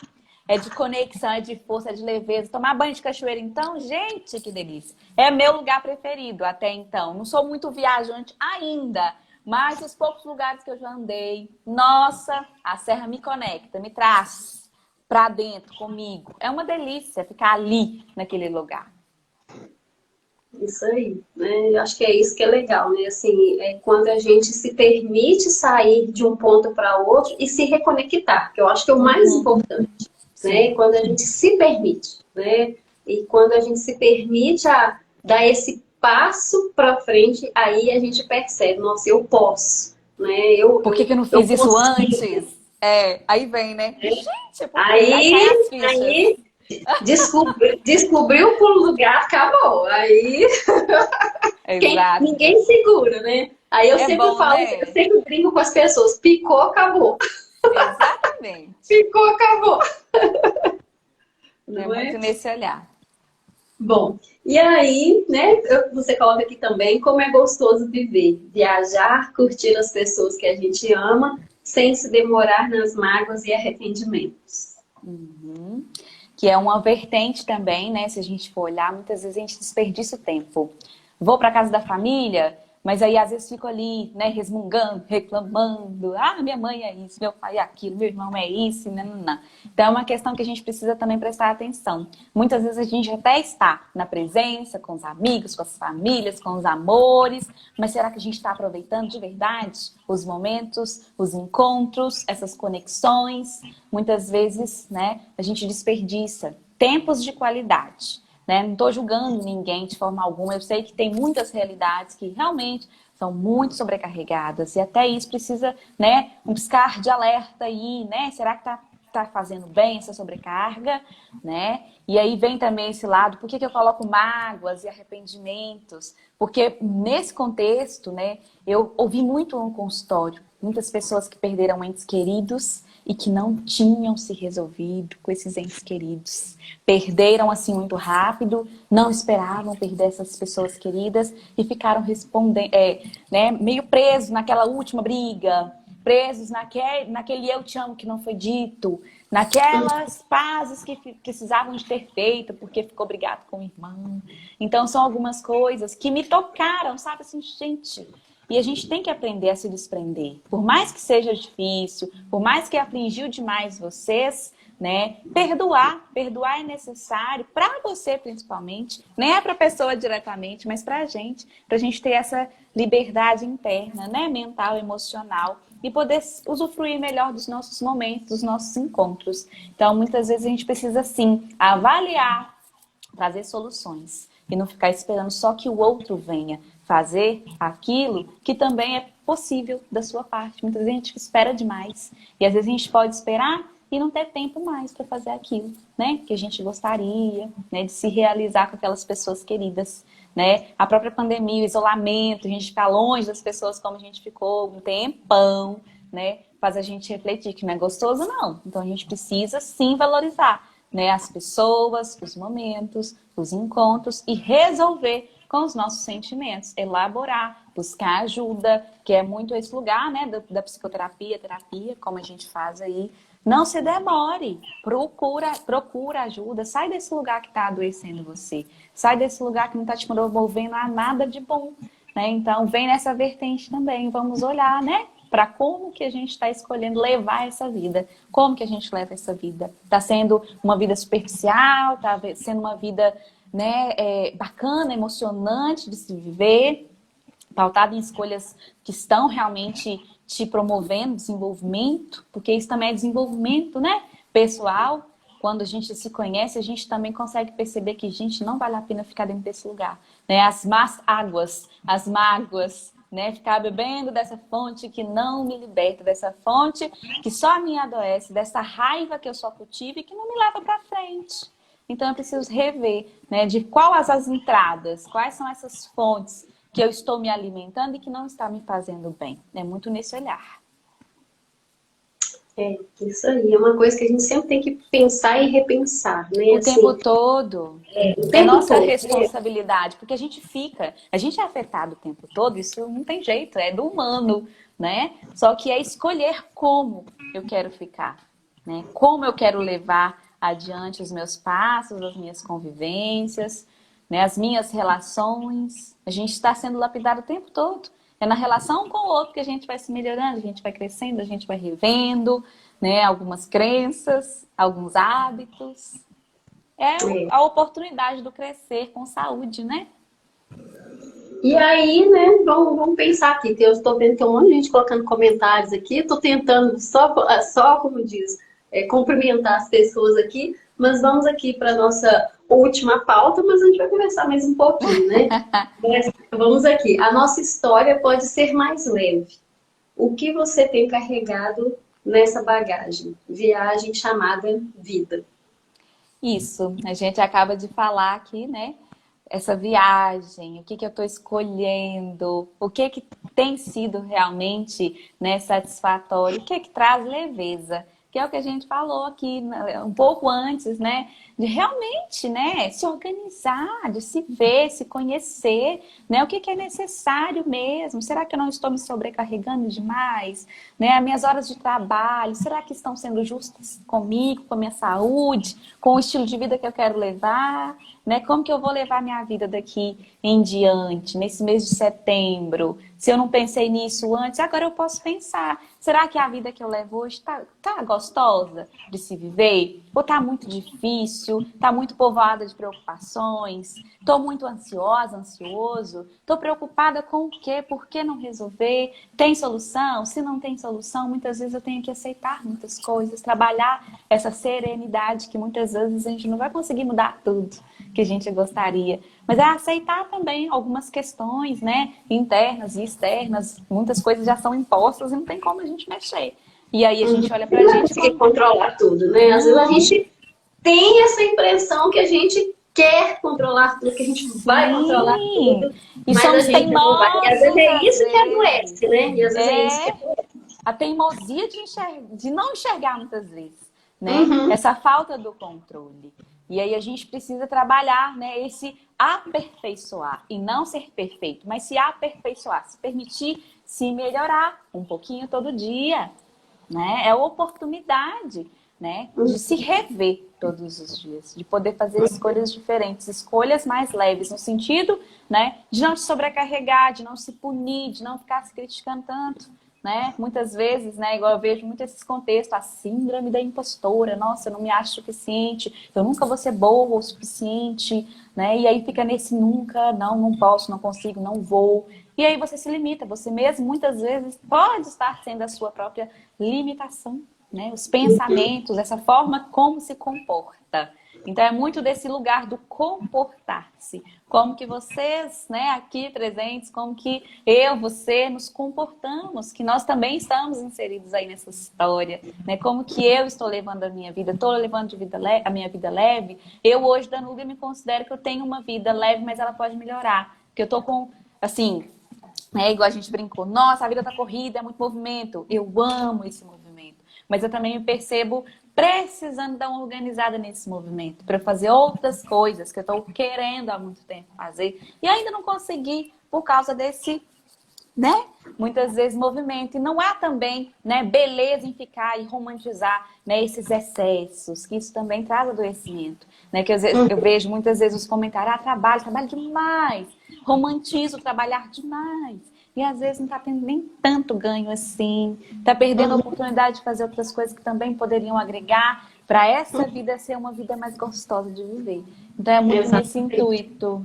é de conexão, é de força, é de leveza. Tomar banho de cachoeira, então, gente, que delícia. É meu lugar preferido até então. Não sou muito viajante ainda, mas os poucos lugares que eu já andei, nossa, a Serra me conecta, me traz para dentro comigo. É uma delícia ficar ali naquele lugar. Isso aí, né? Eu acho que é isso que é legal, né? Assim, é quando a gente se permite sair de um ponto para outro e se reconectar, que eu acho que é o mais importante, né? Quando a gente se permite, né? E quando a gente se permite dar esse passo para frente, aí a gente percebe, nossa, eu posso, né? Por que eu não fiz isso antes? Aí vem, né? Gente, aí descobriu por um lugar, acabou. Aí ninguém segura, né? Aí eu sempre falo, né? Eu sempre brinco com as pessoas, picou, acabou. Exatamente. Picou, acabou. Não é muito nesse olhar. Bom, e aí, né, você coloca aqui também como é gostoso viver, viajar, curtir as pessoas que a gente ama, sem se demorar nas mágoas e arrependimentos. Que é uma vertente também, né? Se a gente for olhar, muitas vezes a gente desperdiça o tempo. Vou para casa da família, mas aí às vezes fico ali, né, resmungando, reclamando. Ah, minha mãe é isso, meu pai é aquilo, meu irmão é isso, não. Então é uma questão que a gente precisa também prestar atenção. Muitas vezes a gente até está na presença, com os amigos, com as famílias, com os amores, mas será que a gente está aproveitando de verdade os momentos, os encontros, essas conexões? Muitas vezes, né, a gente desperdiça tempos de qualidade. Né? Não estou julgando ninguém de forma alguma. Eu sei que tem muitas realidades que realmente são muito sobrecarregadas e até isso precisa, né, um piscar de alerta aí, né? Será que tá fazendo bem essa sobrecarga, né? E aí vem também esse lado, por que eu coloco mágoas e arrependimentos? Porque nesse contexto, né, eu ouvi muito no consultório, muitas pessoas que perderam entes queridos e que não tinham se resolvido com esses entes queridos. Perderam assim muito rápido, não esperavam perder essas pessoas queridas e ficaram respondendo, né, meio presos naquela última briga, presos naquele eu te amo que não foi dito, naquelas pazes que precisavam de ter feito porque ficou brigado com o irmão. Então são algumas coisas que me tocaram, sabe assim, gente... E a gente tem que aprender a se desprender. Por mais que seja difícil, por mais que afligiu demais vocês, né? Perdoar é necessário para você principalmente, nem é para a pessoa diretamente, mas para a gente ter essa liberdade interna, né? Mental, emocional e poder usufruir melhor dos nossos momentos, dos nossos encontros. Então, muitas vezes a gente precisa sim avaliar, trazer soluções e não ficar esperando só que o outro venha fazer aquilo que também é possível da sua parte. Muita gente espera demais. E às vezes a gente pode esperar e não ter tempo mais para fazer aquilo, né? Que a gente gostaria, né? De se realizar com aquelas pessoas queridas, né? A própria pandemia, o isolamento, a gente ficar longe das pessoas como a gente ficou um tempão, né? Faz a gente refletir que não é gostoso, não. Então a gente precisa sim valorizar, né? As pessoas, os momentos, os encontros e resolver com os nossos sentimentos, elaborar, buscar ajuda, que é muito esse lugar, né, da psicoterapia, terapia, como a gente faz aí. Não se demore, procura ajuda, sai desse lugar que está adoecendo você, sai desse lugar que não está te promovendo a nada de bom, né? Então vem nessa vertente também, vamos olhar, né, para como que a gente está escolhendo levar essa vida. Como que a gente leva essa vida? Está sendo uma vida superficial? Está sendo uma vida, né, bacana, emocionante de se viver? Pautada em escolhas que estão realmente te promovendo desenvolvimento? Porque isso também é desenvolvimento, né, pessoal. Quando a gente se conhece, a gente também consegue perceber que, gente, não vale a pena ficar dentro desse lugar, né? As más águas, as mágoas, né? Ficar bebendo dessa fonte que não me liberta, dessa fonte que só me adoece, dessa raiva que eu só cultivo e que não me leva para frente. Então, eu preciso rever, né? De quais as entradas, quais são essas fontes que eu estou me alimentando e que não está me fazendo bem. É muito nesse olhar. É, isso aí. É uma coisa que a gente sempre tem que pensar e repensar, né? O Assim, tempo todo. o É tempo nossa todo, né? responsabilidade, porque a gente é afetado o tempo todo, isso não tem jeito, é do humano, né? Só que é escolher como eu quero ficar, né? Como eu quero levar adiante os meus passos, as minhas convivências, né? As minhas relações. A gente está sendo lapidado o tempo todo. É na relação com o outro que a gente vai se melhorando, a gente vai crescendo, a gente vai revendo, né? Algumas crenças, alguns hábitos. É É. a oportunidade do crescer com saúde, né? E aí, né, vamos pensar aqui. Eu estou vendo que tem um monte de gente colocando comentários aqui. Estou tentando só como diz, cumprimentar as pessoas aqui. Mas vamos aqui para a nossa última pauta, mas a gente vai conversar mais um pouquinho, né? Mas vamos aqui. A nossa história pode ser mais leve. O que você tem carregado nessa bagagem? Viagem chamada vida. Isso, a gente acaba de falar aqui, né? Essa viagem, o que que eu estou escolhendo, o que que tem sido realmente, né, satisfatório, o que que traz leveza, que é o que a gente falou aqui né, um pouco antes, né, de realmente, né, se organizar, de se ver, se conhecer, né, o que que é necessário mesmo, será que eu não estou me sobrecarregando demais, né, as minhas horas de trabalho, será que estão sendo justas comigo, com a minha saúde, com o estilo de vida que eu quero levar, né? Como que eu vou levar minha vida daqui em diante, nesse mês de setembro? Se eu não pensei nisso antes, agora eu posso pensar. Será que a vida que eu levo hoje tá gostosa de se viver? Ou tá muito difícil? Tá muito povoada de preocupações? Tô muito ansiosa, ansioso? Tô preocupada com o quê? Por que não resolver? Tem solução? Se não tem solução, muitas vezes eu tenho que aceitar muitas coisas, trabalhar essa serenidade que muitas vezes a gente não vai conseguir mudar tudo que a gente gostaria. Mas é aceitar também algumas questões, né, internas e externas. Muitas coisas já são impostas e não tem como a gente mexer. E aí a gente olha pra Não gente conseguir como... controlar tudo, né? Às vezes a gente tem essa impressão que a gente quer controlar tudo, que a gente vai controlar Sim! tudo, E mas a somos gente não vai. E às vezes teimosos, é às isso que vezes. adoece, né? E às vezes é isso que É adoece. a teimosia de não enxergar muitas vezes, né? Uhum. Essa falta do controle. E aí a gente precisa trabalhar, né, esse aperfeiçoar e não ser perfeito, mas se aperfeiçoar, se permitir se melhorar um pouquinho todo dia, né? É a oportunidade, né, de se rever todos os dias, de poder fazer escolhas diferentes, escolhas mais leves, no sentido, né, de não te sobrecarregar, de não se punir, de não ficar se criticando tanto, né? Muitas vezes, né, igual eu vejo muito esses contextos, a síndrome da impostora, nossa, eu não me acho suficiente, eu nunca vou ser boa o suficiente, né? E aí fica nesse nunca, não posso, não consigo, não vou. E aí você se limita, você mesmo muitas vezes pode estar sendo a sua própria limitação, né? Os pensamentos, essa forma como se comporta. Então é muito desse lugar do comportar-se. Como que vocês, né, aqui presentes, como que eu, você nos comportamos, que nós também estamos inseridos aí nessa história, né? Como que eu estou levando a minha vida, estou levando a minha vida leve. Eu hoje, Danúbia, me considero que eu tenho uma vida leve, mas ela pode melhorar. Porque eu tô com, assim, né, igual a gente brincou, nossa, a vida tá corrida, é muito movimento. Eu amo esse movimento. Mas eu também me percebo precisando dar uma organizada nesse movimento para fazer outras coisas que eu estou querendo há muito tempo fazer e ainda não consegui por causa desse, né, muitas vezes movimento. E não há também, né, beleza em ficar e romantizar, né, esses excessos, que isso também traz adoecimento, né, que às vezes, eu vejo muitas vezes os comentários, trabalho demais, romantizo trabalhar demais. e às vezes não está tendo nem tanto ganho assim, está perdendo a oportunidade de fazer outras coisas que também poderiam agregar para essa vida ser uma vida mais gostosa de viver. Então é muito nesse intuito.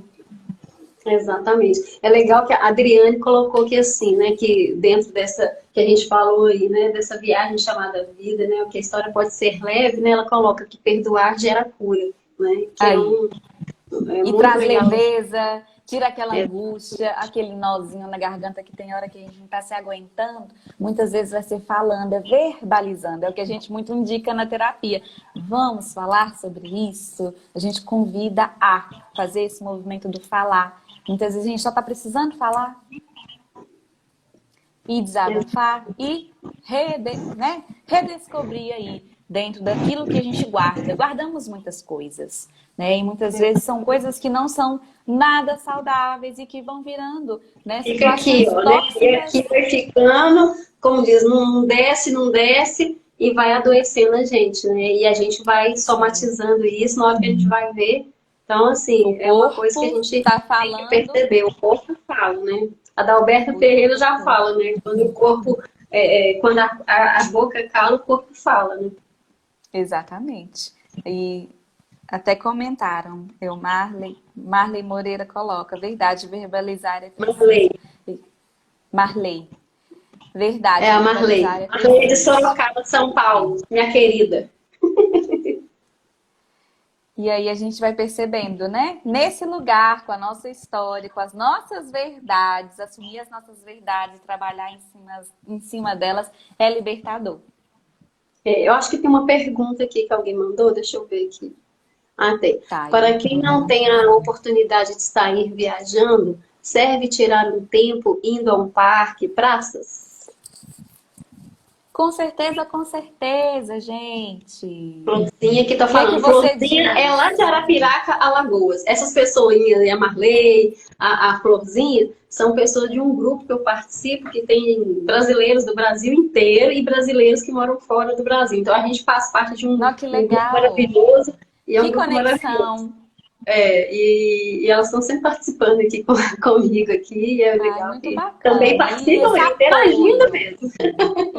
Exatamente. É legal que a Adriane colocou que assim, né, que dentro dessa que a gente falou aí, né, dessa viagem chamada vida, né, que a história pode ser leve, né, ela coloca que perdoar gera cura, né, que é E muito traz legal. leveza, tira aquela angústia, aquele nozinho na garganta que tem hora que a gente não está se aguentando. Muitas vezes vai ser falando, é verbalizando. É o que a gente muito indica na terapia. Vamos falar sobre isso? A gente convida a fazer esse movimento do falar. Muitas vezes a gente só está precisando falar e desabafar e redescobrir aí dentro daquilo que a gente guarda. Guardamos muitas coisas, né? E muitas vezes são coisas que não são nada saudáveis e que vão virando, né, Fica aqui, ó, né? E aqui vai ficando, como diz, não desce, não desce e vai adoecendo a gente, né? E a gente vai somatizando isso na hora que a gente vai ver. Então, assim, é uma coisa que a gente tá tem que perceber. O corpo fala, né? A Dalberta Ferreira já fala, né? Quando o corpo, quando a boca cala, o corpo fala, né? Exatamente. E até comentaram, Marley Moreira coloca, verdade, verbalizar é preciso. Marley. Verdade. É a Marley. Marley de Sorocaba, São Paulo, minha querida. E aí a gente vai percebendo, né? Nesse lugar, com a nossa história, com as nossas verdades, assumir as nossas verdades e trabalhar em cima delas é libertador. Eu acho que tem uma pergunta aqui que alguém mandou, deixa eu ver aqui. Ah, tem. Tá, Para quem não tem a oportunidade de sair viajando, serve tirar um tempo indo a um parque, praças? Com certeza, gente. Florzinha que tá falando. Florzinha é lá de Arapiraca, Alagoas. Essas pessoinhas, a Marley, a Florzinha, são pessoas de um grupo que eu participo, que tem brasileiros do Brasil inteiro e brasileiros que moram fora do Brasil. Então a gente faz parte de um grupo maravilhoso. E é um grupo maravilhoso. E elas estão sempre participando aqui comigo aqui, e é legal. Muito bacana. Também participam, interagindo mesmo.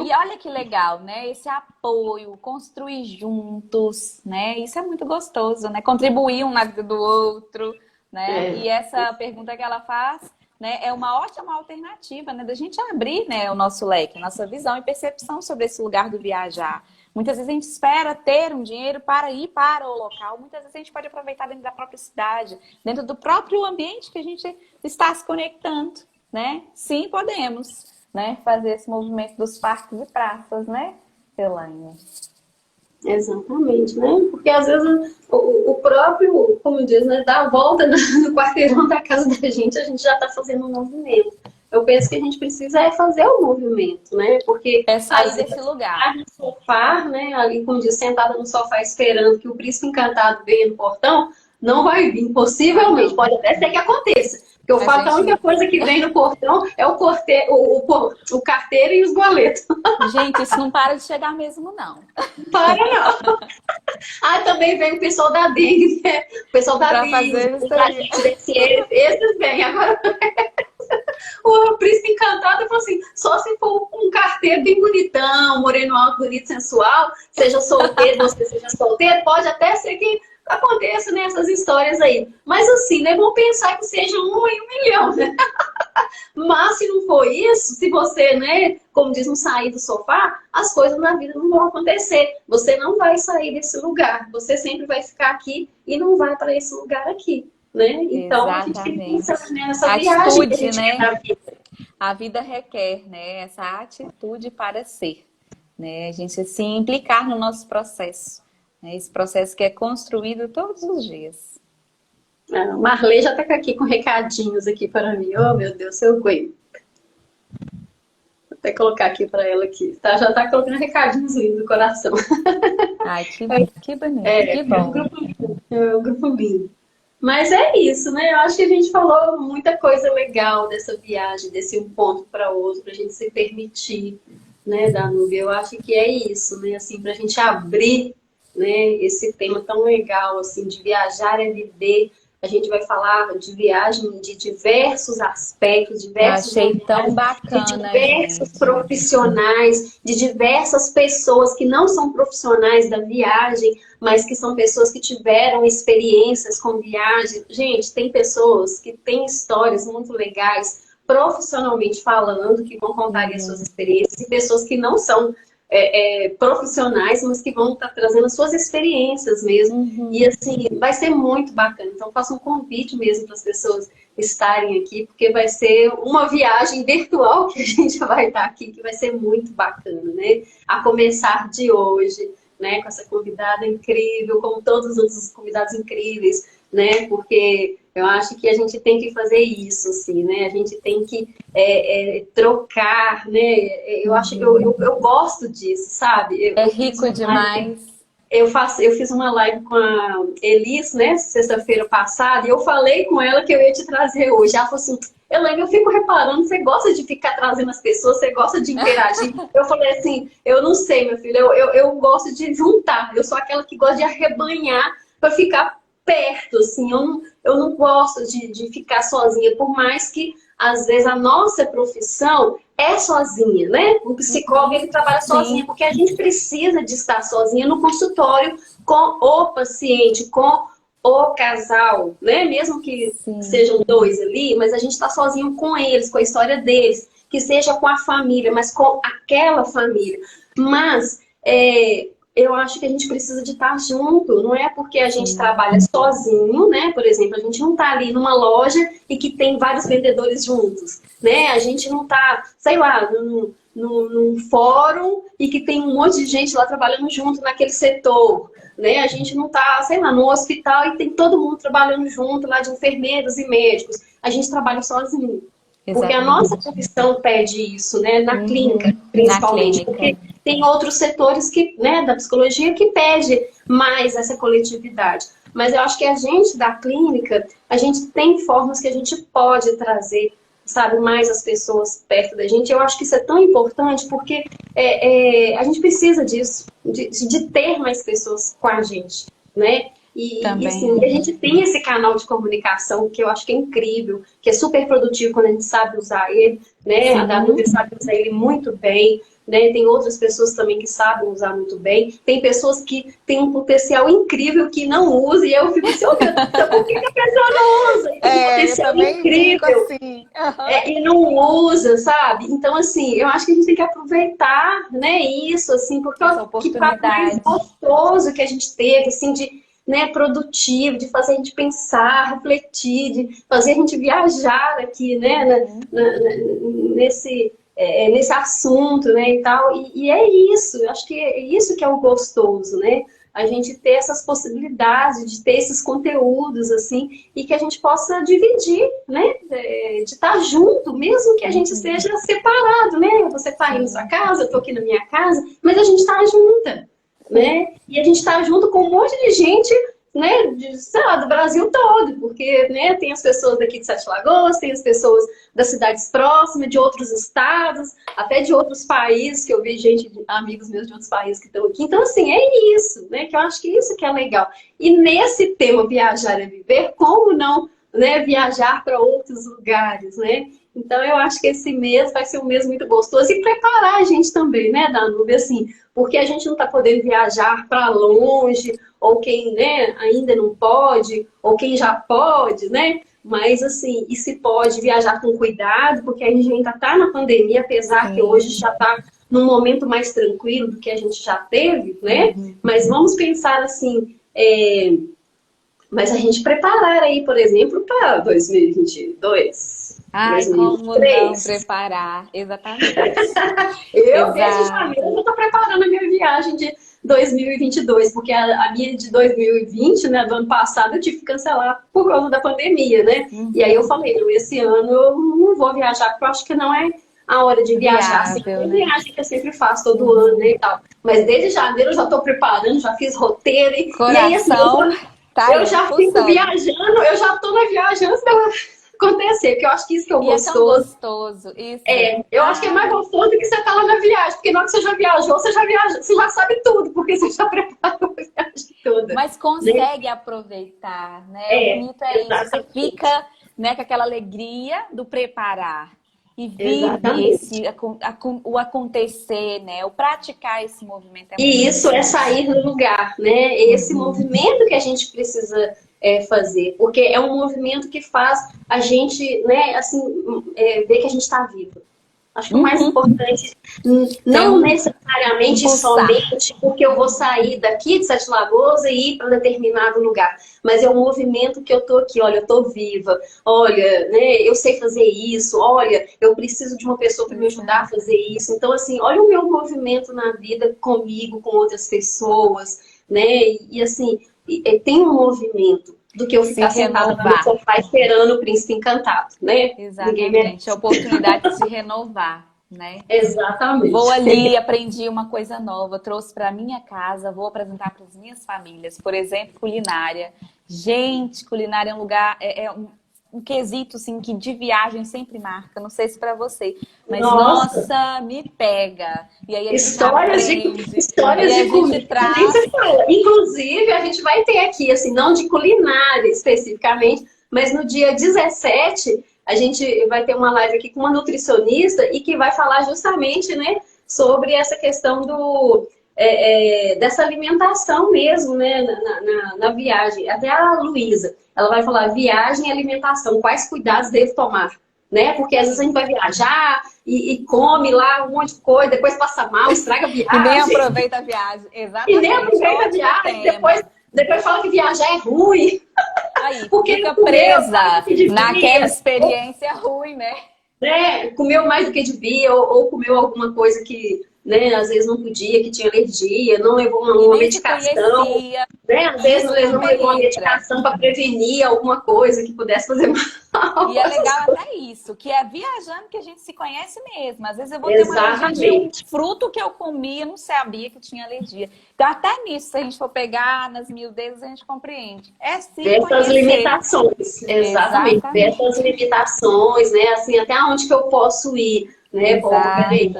E olha que legal, né? Esse apoio, construir juntos, né? Isso é muito gostoso, né? Contribuir um na vida do outro, né? E essa pergunta que ela faz, né, é uma ótima alternativa, né? Da gente abrir, né, o nosso leque, a nossa visão e percepção sobre esse lugar do viajar. Muitas vezes a gente espera ter um dinheiro para ir para o local. Muitas vezes a gente pode aproveitar dentro da própria cidade, dentro do próprio ambiente que a gente está se conectando, né? Sim, podemos, né, fazer esse movimento dos parques e praças, né, Elaine? Exatamente, né? Porque às vezes o próprio, como diz, né, dá a volta no quarteirão da casa da gente, a gente já está fazendo um movimento. Eu penso que a gente precisa fazer o movimento, né? Porque sair desse lugar. No sofá, né? Ali, como diz, sentada no sofá esperando que o príncipe encantado venha no portão, não vai vir, possivelmente. Pode até ser que aconteça. Porque eu falo que a única coisa que vem no portão é o carteiro e os boletos. Gente, isso não para de chegar mesmo, não. Para, não. Também vem o pessoal da dengue, né? O pessoal da dengue, esses vêm. Agora, o príncipe encantado falou assim, só se for um carteiro bem bonitão, moreno alto, bonito, sensual, seja solteiro, você seja solteiro, pode até ser que aconteça nessas histórias aí. Mas assim, né, vamos pensar que seja 1 em 1 milhão, né? Mas se não for isso, se você, né, como diz, não sair do sofá, as coisas na vida não vão acontecer. Você não vai sair desse lugar. Você sempre vai ficar aqui e não vai para esse lugar aqui, né? Então, a gente tem que pensar nessa viagem que a gente quer na vida. A vida requer, né, essa atitude para ser, né? A gente se implicar no nosso processo. Esse processo que é construído todos os dias. Marley já está aqui com recadinhos aqui para mim. Oh, meu Deus, seu Gwen. Vou até colocar aqui para ela aqui. Tá, já está colocando recadinhos lindos do coração. Ai, que bonito, que bom. É um grupo lindo. Mas é isso, né? Eu acho que a gente falou muita coisa legal dessa viagem, desse um ponto para outro, para a gente se permitir, né, Danúbia? Eu acho que é isso, né? Assim, para a gente abrir, né, esse tema tão legal, assim, de viajar é viver, A gente vai falar de viagem de diversos aspectos, Eu diversos achei tão lugares, bacana, de diversos gente. profissionais, de diversas pessoas que não são profissionais da viagem, mas que são pessoas que tiveram experiências com viagem. Gente, tem pessoas que têm histórias muito legais, profissionalmente falando, que vão contar as suas experiências, e pessoas que não são profissionais, mas que vão estar trazendo as suas experiências mesmo. E assim, vai ser muito bacana. Então, faço um convite mesmo para as pessoas estarem aqui, porque vai ser uma viagem virtual que a gente vai estar aqui, que vai ser muito bacana, né? A começar de hoje, né? Com essa convidada incrível, como todos os outros convidados incríveis, né? Porque eu acho que a gente tem que fazer isso, assim, né? A gente tem que trocar, né? Eu acho que eu gosto disso, sabe? É rico demais. Eu fiz uma live com a Elis, né, sexta-feira passada, e eu falei com ela que eu ia te trazer hoje. Ela falou assim, Elaine, eu fico reparando, você gosta de ficar trazendo as pessoas, você gosta de interagir. Eu falei assim, eu não sei, meu filho, eu gosto de juntar. Eu sou aquela que gosta de arrebanhar para ficar perto, assim. Eu não gosto de ficar sozinha, por mais que, às vezes, a nossa profissão é sozinha, né? O psicólogo, ele trabalha sozinho, porque a gente precisa de estar sozinha no consultório com o paciente, com o casal, né? Mesmo que sejam dois ali, mas a gente está sozinho com eles, com a história deles, que seja com a família, mas com aquela família. Mas eu acho que a gente precisa de estar junto, não é porque a gente trabalha sozinho, né? Por exemplo, a gente não está ali numa loja e que tem vários vendedores juntos, né? A gente não está, sei lá, num fórum e que tem um monte de gente lá trabalhando junto naquele setor, né? A gente não está, sei lá, no hospital e tem todo mundo trabalhando junto lá de enfermeiros e médicos. A gente trabalha sozinho. Porque a nossa profissão pede isso, né? Na clínica, principalmente. Porque tem outros setores que, né, da psicologia que pede mais essa coletividade. Mas eu acho que a gente da clínica, a gente tem formas que a gente pode trazer, sabe, mais as pessoas perto da gente. Eu acho que isso é tão importante porque a gente precisa disso, de ter mais pessoas com a gente, né? E assim, a gente tem esse canal de comunicação que eu acho que é incrível, que é super produtivo quando a gente sabe usar ele, né? A Danúbia sabe usar ele muito bem, né? Tem outras pessoas também que sabem usar muito bem. Tem pessoas que têm um potencial incrível que não usam, e eu fico assim, oh, meu Deus, por que a pessoa não usa? E tem um potencial incrível. Assim. E não usa, sabe? Então, assim, eu acho que a gente tem que aproveitar, né, isso, assim, porque que papo mais gostoso que a gente teve, assim, né, produtivo, de fazer a gente pensar, refletir, de fazer a gente viajar aqui, né, nesse assunto, né, e tal. E é isso, eu acho que é isso que é o gostoso, né? A gente ter essas possibilidades, de ter esses conteúdos, assim, e que a gente possa dividir, né? De estar junto, mesmo que a gente esteja separado, né? Você está aí na sua casa, eu estou aqui na minha casa, mas a gente está junta, né? E a gente está junto com um monte de gente, né, sei lá, do Brasil todo, porque, né, tem as pessoas daqui de Sete Lagoas, tem as pessoas das cidades próximas, de outros estados, até de outros países, que eu vi gente, amigos meus de outros países que estão aqui. Então, assim, é isso, né, que eu acho que isso que é legal. E nesse tema Viajar é Viver, como não, né, viajar para outros lugares, né? Então, eu acho que esse mês vai ser um mês muito gostoso e preparar a gente também, né, Danúbia, assim, porque a gente não está podendo viajar para longe, ou quem, né, ainda não pode, ou quem já pode, né? Mas, assim, e se pode viajar com cuidado, porque a gente ainda está na pandemia, apesar que hoje já está num momento mais tranquilo do que a gente já teve, né? Mas vamos pensar, assim, mas a gente preparar aí, por exemplo, para 2022. Ai, 2023. como não preparar, exatamente. Eu, desde janeiro, eu estou preparando a minha viagem de 2022, porque a minha de 2020, né, do ano passado, eu tive que cancelar por causa da pandemia, né? E aí eu falei, esse ano eu não vou viajar, porque eu acho que não é a hora de viajar. Assim, tem viagem que eu sempre faço todo ano, né, e tal. Mas desde janeiro eu já estou preparando, já fiz roteiro. Coração, e aí, assim, eu já fico viajando, eu já estou na viagem antes acontecer, porque eu acho que isso que é o gostoso. É tão gostoso. Isso. Eu acho que é mais gostoso do que você estar lá na viagem, porque na hora que você já viajou, você já sabe tudo, porque você já preparou a viagem toda. Mas consegue aproveitar, né? O bonito é isso, você fica, né, com aquela alegria do preparar e vive o acontecer, né? O praticar esse movimento. E isso é sair do lugar, né? Esse movimento que a gente precisa fazer, porque é um movimento que faz a gente, né, assim, ver que a gente está vivo. Acho que o mais importante, não necessariamente somente porque eu vou sair daqui de Sete Lagoas e ir para determinado lugar, mas é um movimento que eu tô aqui, olha, eu tô viva, olha, né, eu sei fazer isso, olha, eu preciso de uma pessoa para me ajudar a fazer isso. Então, assim, olha o meu movimento na vida comigo, com outras pessoas, né, e assim, tem um movimento do que eu ficar sentada no sofá esperando o príncipe encantado, né? Exatamente, a oportunidade de se renovar, né? Exatamente. Vou ali, aprendi uma coisa nova, trouxe para minha casa, vou apresentar para as minhas famílias, por exemplo, culinária. Gente, culinária é um lugar, um quesito assim que de viagem sempre marca, não sei se para você, mas nossa, me pega. E aí a histórias gente de comida. Inclusive, a gente vai ter aqui, assim, não de culinária especificamente, mas no dia 17, a gente vai ter uma live aqui com uma nutricionista e que vai falar justamente, né, sobre essa questão dessa alimentação mesmo, né, na viagem. Até a Luísa, ela vai falar viagem e alimentação, quais cuidados devo tomar, né? Porque às vezes a gente vai viajar e come lá um monte de coisa, depois passa mal, estraga a viagem. E nem aproveita a viagem, exatamente. E nem aproveita a viagem, depois fala que viajar é ruim. Aí, porque fica presa naquela experiência ruim, né? Comeu mais do que devia, ou comeu alguma coisa que, né, às vezes não podia, que tinha alergia, não levou uma medicação, né? Às vezes não levou uma medicação para prevenir alguma coisa que pudesse fazer mal. E é legal até isso, que é viajando que a gente se conhece mesmo. Às vezes eu vou ter uma alergia de um fruto que eu comia, não sabia que tinha alergia. Então até nisso, se a gente for pegar nas miudezas, a gente compreende. É sim dessas limitações, exatamente. Dessas limitações, né? Assim, até onde que eu posso ir, né? Pô, peraí,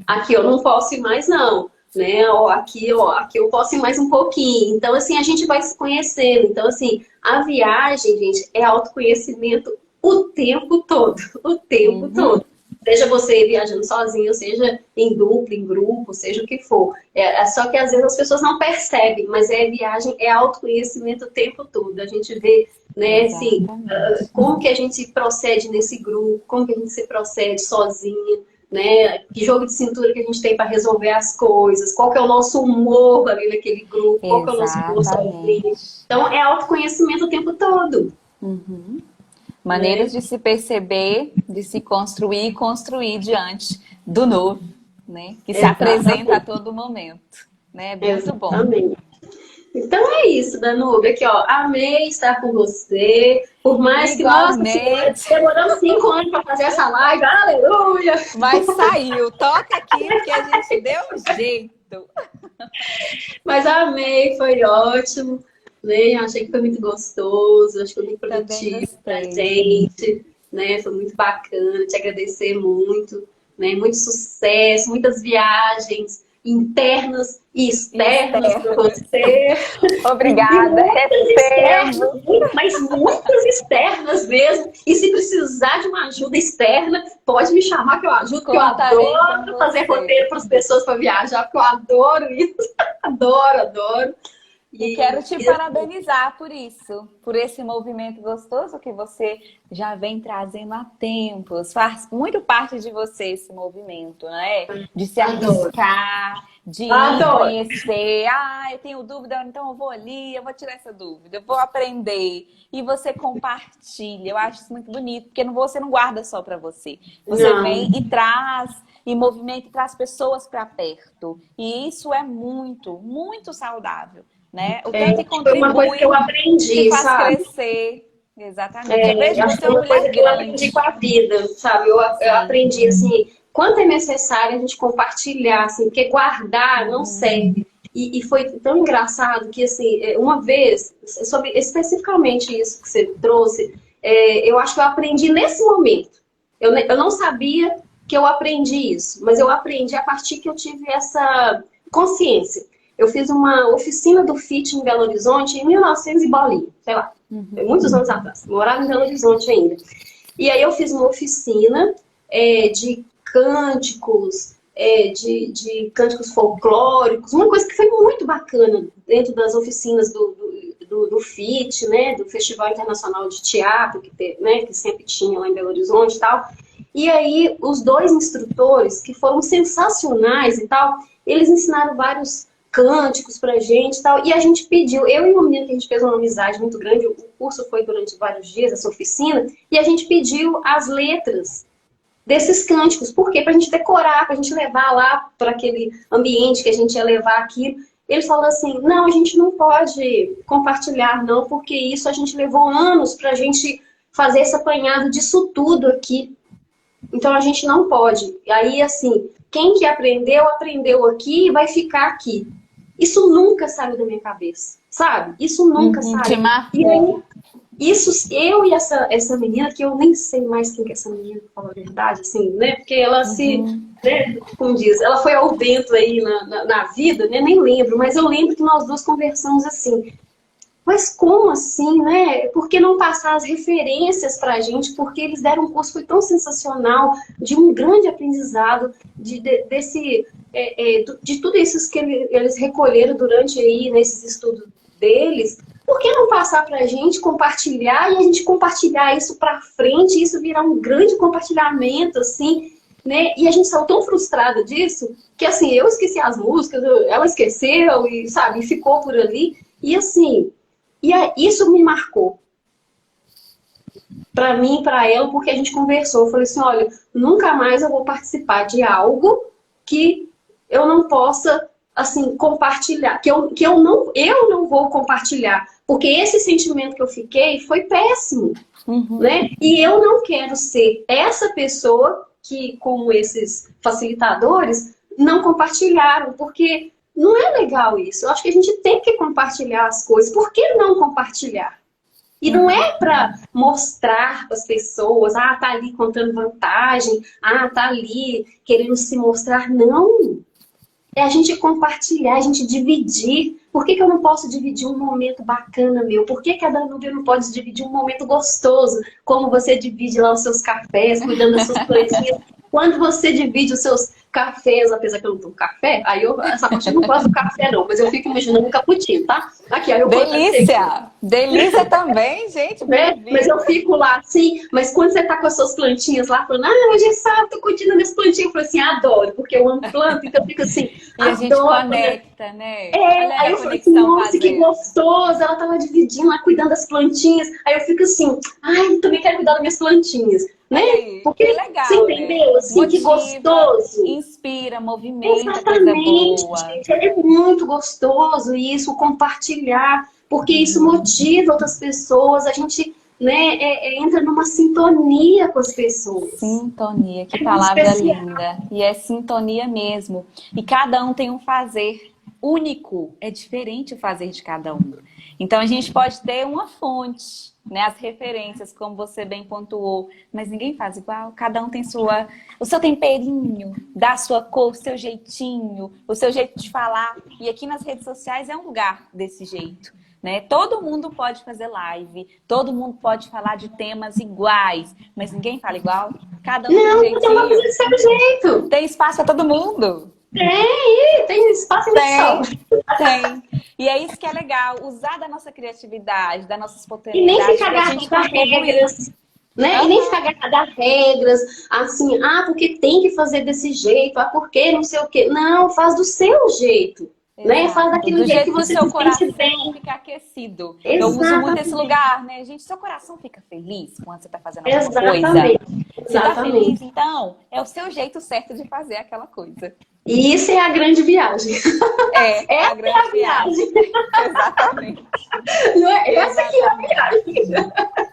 aqui eu não posso ir mais não, né? Aqui eu posso ir mais um pouquinho. Então, assim, a gente vai se conhecendo. Então, assim, a viagem, gente, é autoconhecimento o tempo todo, o tempo todo. Seja você viajando sozinho, seja em dupla, em grupo, seja o que for. Só que às vezes as pessoas não percebem, mas viagem é autoconhecimento o tempo todo. A gente vê, né, assim, como que a gente procede nesse grupo, como que a gente se procede sozinha, né? Que jogo de cintura que a gente tem para resolver as coisas, qual que é o nosso humor ali naquele grupo, qual que é o nosso humor sozinho. Então, é autoconhecimento o tempo todo. Maneiras de se perceber, de se construir e construir diante do novo, né? Que se apresenta a todo momento, né? Muito bom. Então é isso, Danúbia, aqui, ó, amei estar com você, por mais que nós demoramos 5 anos para fazer essa live, aleluia! Mas saiu, toca aqui porque a gente deu um jeito. Mas amei, foi ótimo. Né? Achei que foi muito gostoso, acho que foi muito produtivo pra gente, né? Foi muito bacana, te agradecer muito, né? Muito sucesso, muitas viagens internas e externas para você. Obrigada, mas muitas externas mesmo. E se precisar de uma ajuda externa, pode me chamar que eu ajudo, porque eu adoro fazer roteiro para as pessoas para viajar, porque eu adoro isso, adoro. E quero te parabenizar por isso, por esse movimento gostoso que você já vem trazendo há tempos. Faz muito parte de você esse movimento, né? De se arriscar, de conhecer. Eu tenho dúvida, então eu vou ali, eu vou tirar essa dúvida, eu vou aprender. E você compartilha. Eu acho isso muito bonito, porque você não guarda só para você. Você vem e traz, e movimenta e traz pessoas para perto. E isso é muito, muito saudável. Né? O tanto que contribui, foi uma coisa que eu aprendi, que faz sabe? Crescer. Exatamente. Eu vejo você uma coisa que eu aprendi com a vida, sabe? Eu aprendi, assim, quanto é necessário a gente compartilhar, assim, porque guardar não serve. E foi tão engraçado que, assim, uma vez, sobre especificamente isso que você trouxe, eu acho que eu aprendi nesse momento. Eu não sabia que eu aprendi isso, mas eu aprendi a partir que eu tive essa consciência. Eu fiz uma oficina do FIT em Belo Horizonte em 1900 e bolinha, sei lá, muitos anos atrás. Morava em Belo Horizonte ainda. E aí eu fiz uma oficina de cânticos, de cânticos folclóricos, uma coisa que foi muito bacana dentro das oficinas do FIT, né, do Festival Internacional de Teatro, que sempre tinha lá em Belo Horizonte e tal. E aí, os dois instrutores, que foram sensacionais e tal, eles ensinaram vários cânticos pra gente e tal. E a gente pediu, eu e uma menina que a gente fez uma amizade muito grande, o curso foi durante vários dias, essa oficina, e a gente pediu as letras desses cânticos. Por quê? Pra gente decorar, pra gente levar lá para aquele ambiente que a gente ia levar aquilo. Eles falaram assim, não, a gente não pode compartilhar não, porque isso a gente levou anos pra gente fazer esse apanhado disso tudo aqui. Então a gente não pode. E aí, assim, quem que aprendeu, aprendeu aqui e vai ficar aqui. Isso nunca saiu da minha cabeça, sabe? Isso nunca saiu. E aí, isso, eu e essa menina, que eu nem sei mais quem que é essa menina, pra falar a verdade, assim, né? Porque ela né, como diz, ela foi ao vento aí na vida, né? Nem lembro, mas eu lembro que nós duas conversamos assim. Mas como assim, né? Por que não passar as referências pra gente? Porque eles deram um curso, foi tão sensacional, de um grande aprendizado, de tudo isso que eles recolheram durante aí, nesses estudos deles. Por que não passar pra gente, compartilhar, e a gente compartilhar isso pra frente, e isso virar um grande compartilhamento, assim, né? E a gente saiu tão frustrada disso, que assim, eu esqueci as músicas, ela esqueceu, e sabe, ficou por ali. E assim... isso me marcou. Para mim e para ela, porque a gente conversou. Eu falei assim, olha, nunca mais eu vou participar de algo que eu não possa, assim, compartilhar. Que eu não vou compartilhar. Porque esse sentimento que eu fiquei foi péssimo. Né? E eu não quero ser essa pessoa que, como esses facilitadores, não compartilharam. Porque... não é legal isso. Eu acho que a gente tem que compartilhar as coisas. Por que não compartilhar? E não é para mostrar para as pessoas, tá ali contando vantagem, tá ali querendo se mostrar. Não. É a gente compartilhar, a gente dividir. Por que eu não posso dividir um momento bacana meu? Por que a Danúbia não pode dividir um momento gostoso? Como você divide lá os seus cafés, cuidando das suas plantinhas. Quando você divide os seus cafés, apesar que eu não tomo café, aí essa parte eu não gosto do café não, mas eu fico imaginando um cappuccino, tá? Aqui, aí eu delícia! Delícia também, gente! Mas eu fico lá assim, mas quando você tá com as suas plantinhas lá, falando, hoje é sábado, tô curtindo minhas plantinhas, eu falo assim, adoro, porque eu amo planta, então eu fico assim, e a gente conecta, né? Olha aí eu falo assim, nossa, que gostoso, ela tava dividindo lá, cuidando das plantinhas, aí eu fico assim, também quero cuidar das minhas plantinhas. Né? Porque que legal, você entendeu? Né? Assim, motiva, que gostoso. Inspira, movimenta, exatamente, coisa boa. Gente, é muito gostoso isso, compartilhar, porque isso motiva outras pessoas, a gente, né, entra numa sintonia com as pessoas. Sintonia, que palavra linda. E é sintonia mesmo. E cada um tem um fazer único, é diferente o fazer de cada um. Então a gente pode ter uma fonte, né, as referências, como você bem pontuou, mas ninguém faz igual, cada um tem o seu temperinho, dá a sua cor, o seu jeitinho, o seu jeito de falar. E aqui nas redes sociais é um lugar desse jeito, né? Todo mundo pode fazer live, todo mundo pode falar de temas iguais, mas ninguém fala igual, cada um tem um jeitinho. Não, do seu jeito. Tem espaço para todo mundo. Tem espaço tem. E é isso que é legal, usar da nossa criatividade, da nossa espontaneidade. E nem ficar agarrado a regras, né? E nem ficar agarrado a regras, assim, porque tem que fazer desse jeito, porque não sei o quê. Não, faz do seu jeito. Né? Faz daquele jeito que você seu se sente bem. Fica aquecido. Exatamente. Eu uso muito esse lugar, né? Gente, seu coração fica feliz quando você está fazendo alguma Exatamente. coisa. Você tá feliz, então é o seu jeito certo de fazer aquela coisa. E isso é a grande viagem. É a grande viagem. Exatamente. Não é? Essa aqui é a viagem.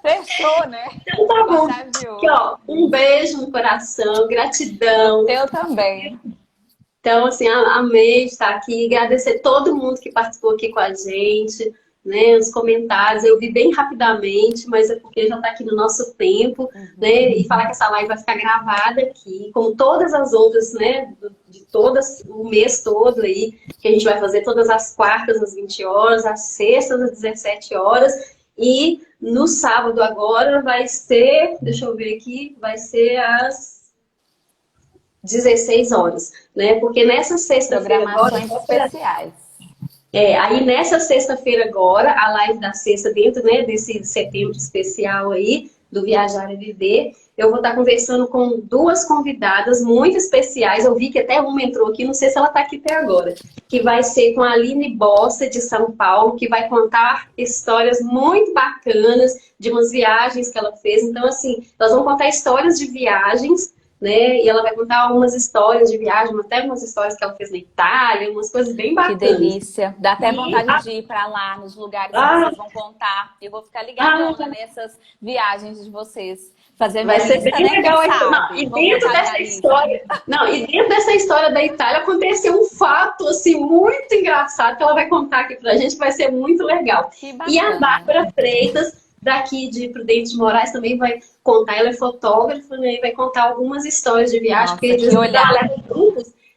Fechou, né? Então tá bom. Aqui, ó, um beijo no coração, gratidão. Eu também. Então, assim, amei estar aqui, agradecer todo mundo que participou aqui com a gente, né, os comentários. Eu vi bem rapidamente, mas é porque já está aqui no nosso tempo, né, e falar que essa live vai ficar gravada aqui, como todas as outras, né, de todas, o mês todo aí, que a gente vai fazer todas as quartas às 20 horas, às sextas às 17 horas, e no sábado agora vai ser, deixa eu ver aqui, vai ser às 16 horas, né? Porque nessa sexta-feira agora... Programações especiais. Aí nessa sexta-feira agora, a live da sexta dentro, né, desse setembro especial aí, do Viajar e Viver, eu vou estar conversando com duas convidadas muito especiais. Eu vi que até uma entrou aqui, não sei se ela está aqui até agora, que vai ser com a Aline Bossa, de São Paulo, que vai contar histórias muito bacanas de umas viagens que ela fez. Então, assim, nós vamos contar histórias de viagens, né? E ela vai contar algumas histórias de viagem, até umas histórias que ela fez na Itália, umas coisas bem bacanas. Que delícia. Dá até vontade de ir para lá, nos lugares que vocês vão contar. Eu vou ficar ligadona nessas viagens de vocês. Fazer vai ser lista, bem legal. E dentro dessa história, e dentro dessa história da Itália aconteceu um fato assim muito engraçado que ela vai contar aqui pra gente, vai ser muito legal. E a Bárbara Freitas, daqui de Prudente de Moraes, também vai contar, ela é fotógrafa, né, e vai contar algumas histórias de viagem, porque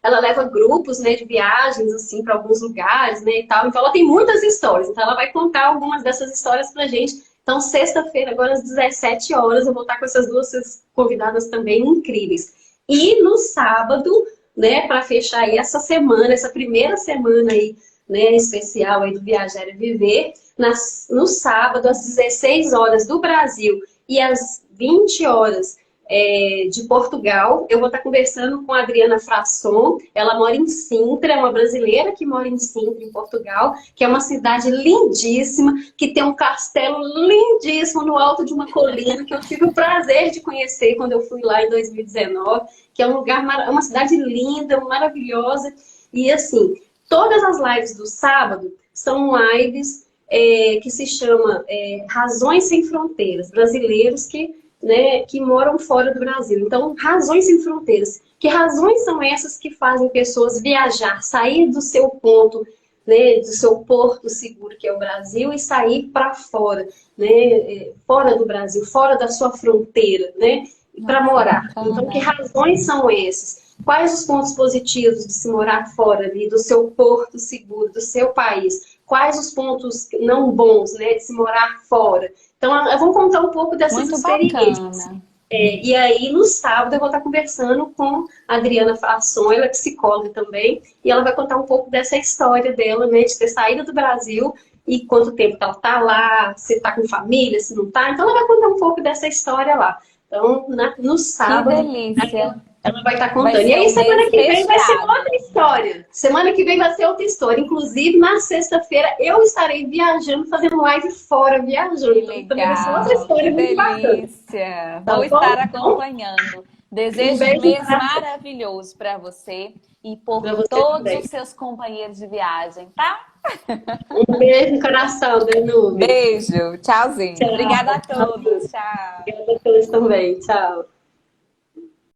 ela leva grupos, né, de viagens, assim, para alguns lugares, né, e tal. Então, ela tem muitas histórias. Então, ela vai contar algumas dessas histórias pra gente. Então, sexta-feira, agora às 17 horas, eu vou estar com essas duas convidadas também incríveis. E no sábado, né, para fechar aí essa semana, essa primeira semana aí, né, especial aí do Viajar e Viver, no sábado, às 16 horas do Brasil e às 20 horas de Portugal, eu vou estar conversando com a Adriana Frasson. Ela mora em Sintra, é uma brasileira que mora em Sintra, em Portugal, que é uma cidade lindíssima, que tem um castelo lindíssimo no alto de uma colina, que eu tive o prazer de conhecer quando eu fui lá em 2019, que é um lugar, uma cidade linda, maravilhosa. E assim, todas as lives do sábado são lives que se chama Razões Sem Fronteiras, brasileiros que moram fora do Brasil. Então, razões sem fronteiras. Que razões são essas que fazem pessoas viajar, sair do seu ponto, né, do seu porto seguro, que é o Brasil, e sair para fora, né, fora do Brasil, fora da sua fronteira, né, para morar. Então, que razões são essas? Quais os pontos positivos de se morar fora ali, do seu porto seguro, do seu país? Quais os pontos não bons, né, de se morar fora? Então, vamos contar um pouco dessas muito experiências. E aí, no sábado, eu vou estar conversando com a Adriana Frasson, ela é psicóloga também, e ela vai contar um pouco dessa história dela, né, de ter saído do Brasil e quanto tempo que ela está lá, se está com família, se não está. Então, ela vai contar um pouco dessa história lá. Então, no sábado... Que delícia! Ela vai estar contando. E aí, semana que vem vai ser outra história. Semana que vem vai ser outra história. Inclusive, na sexta-feira, eu estarei viajando, fazendo live fora, viajando. Então, também vai ser outra história muito bacana. Vou estar acompanhando. Desejo um mês maravilhoso para você e por todos também. Os seus companheiros de viagem, tá? Um beijo no coração, Danube. Beijo. Tchauzinho. Tchau. Obrigada a todos. Tchau. Obrigada a todos também. Tchau.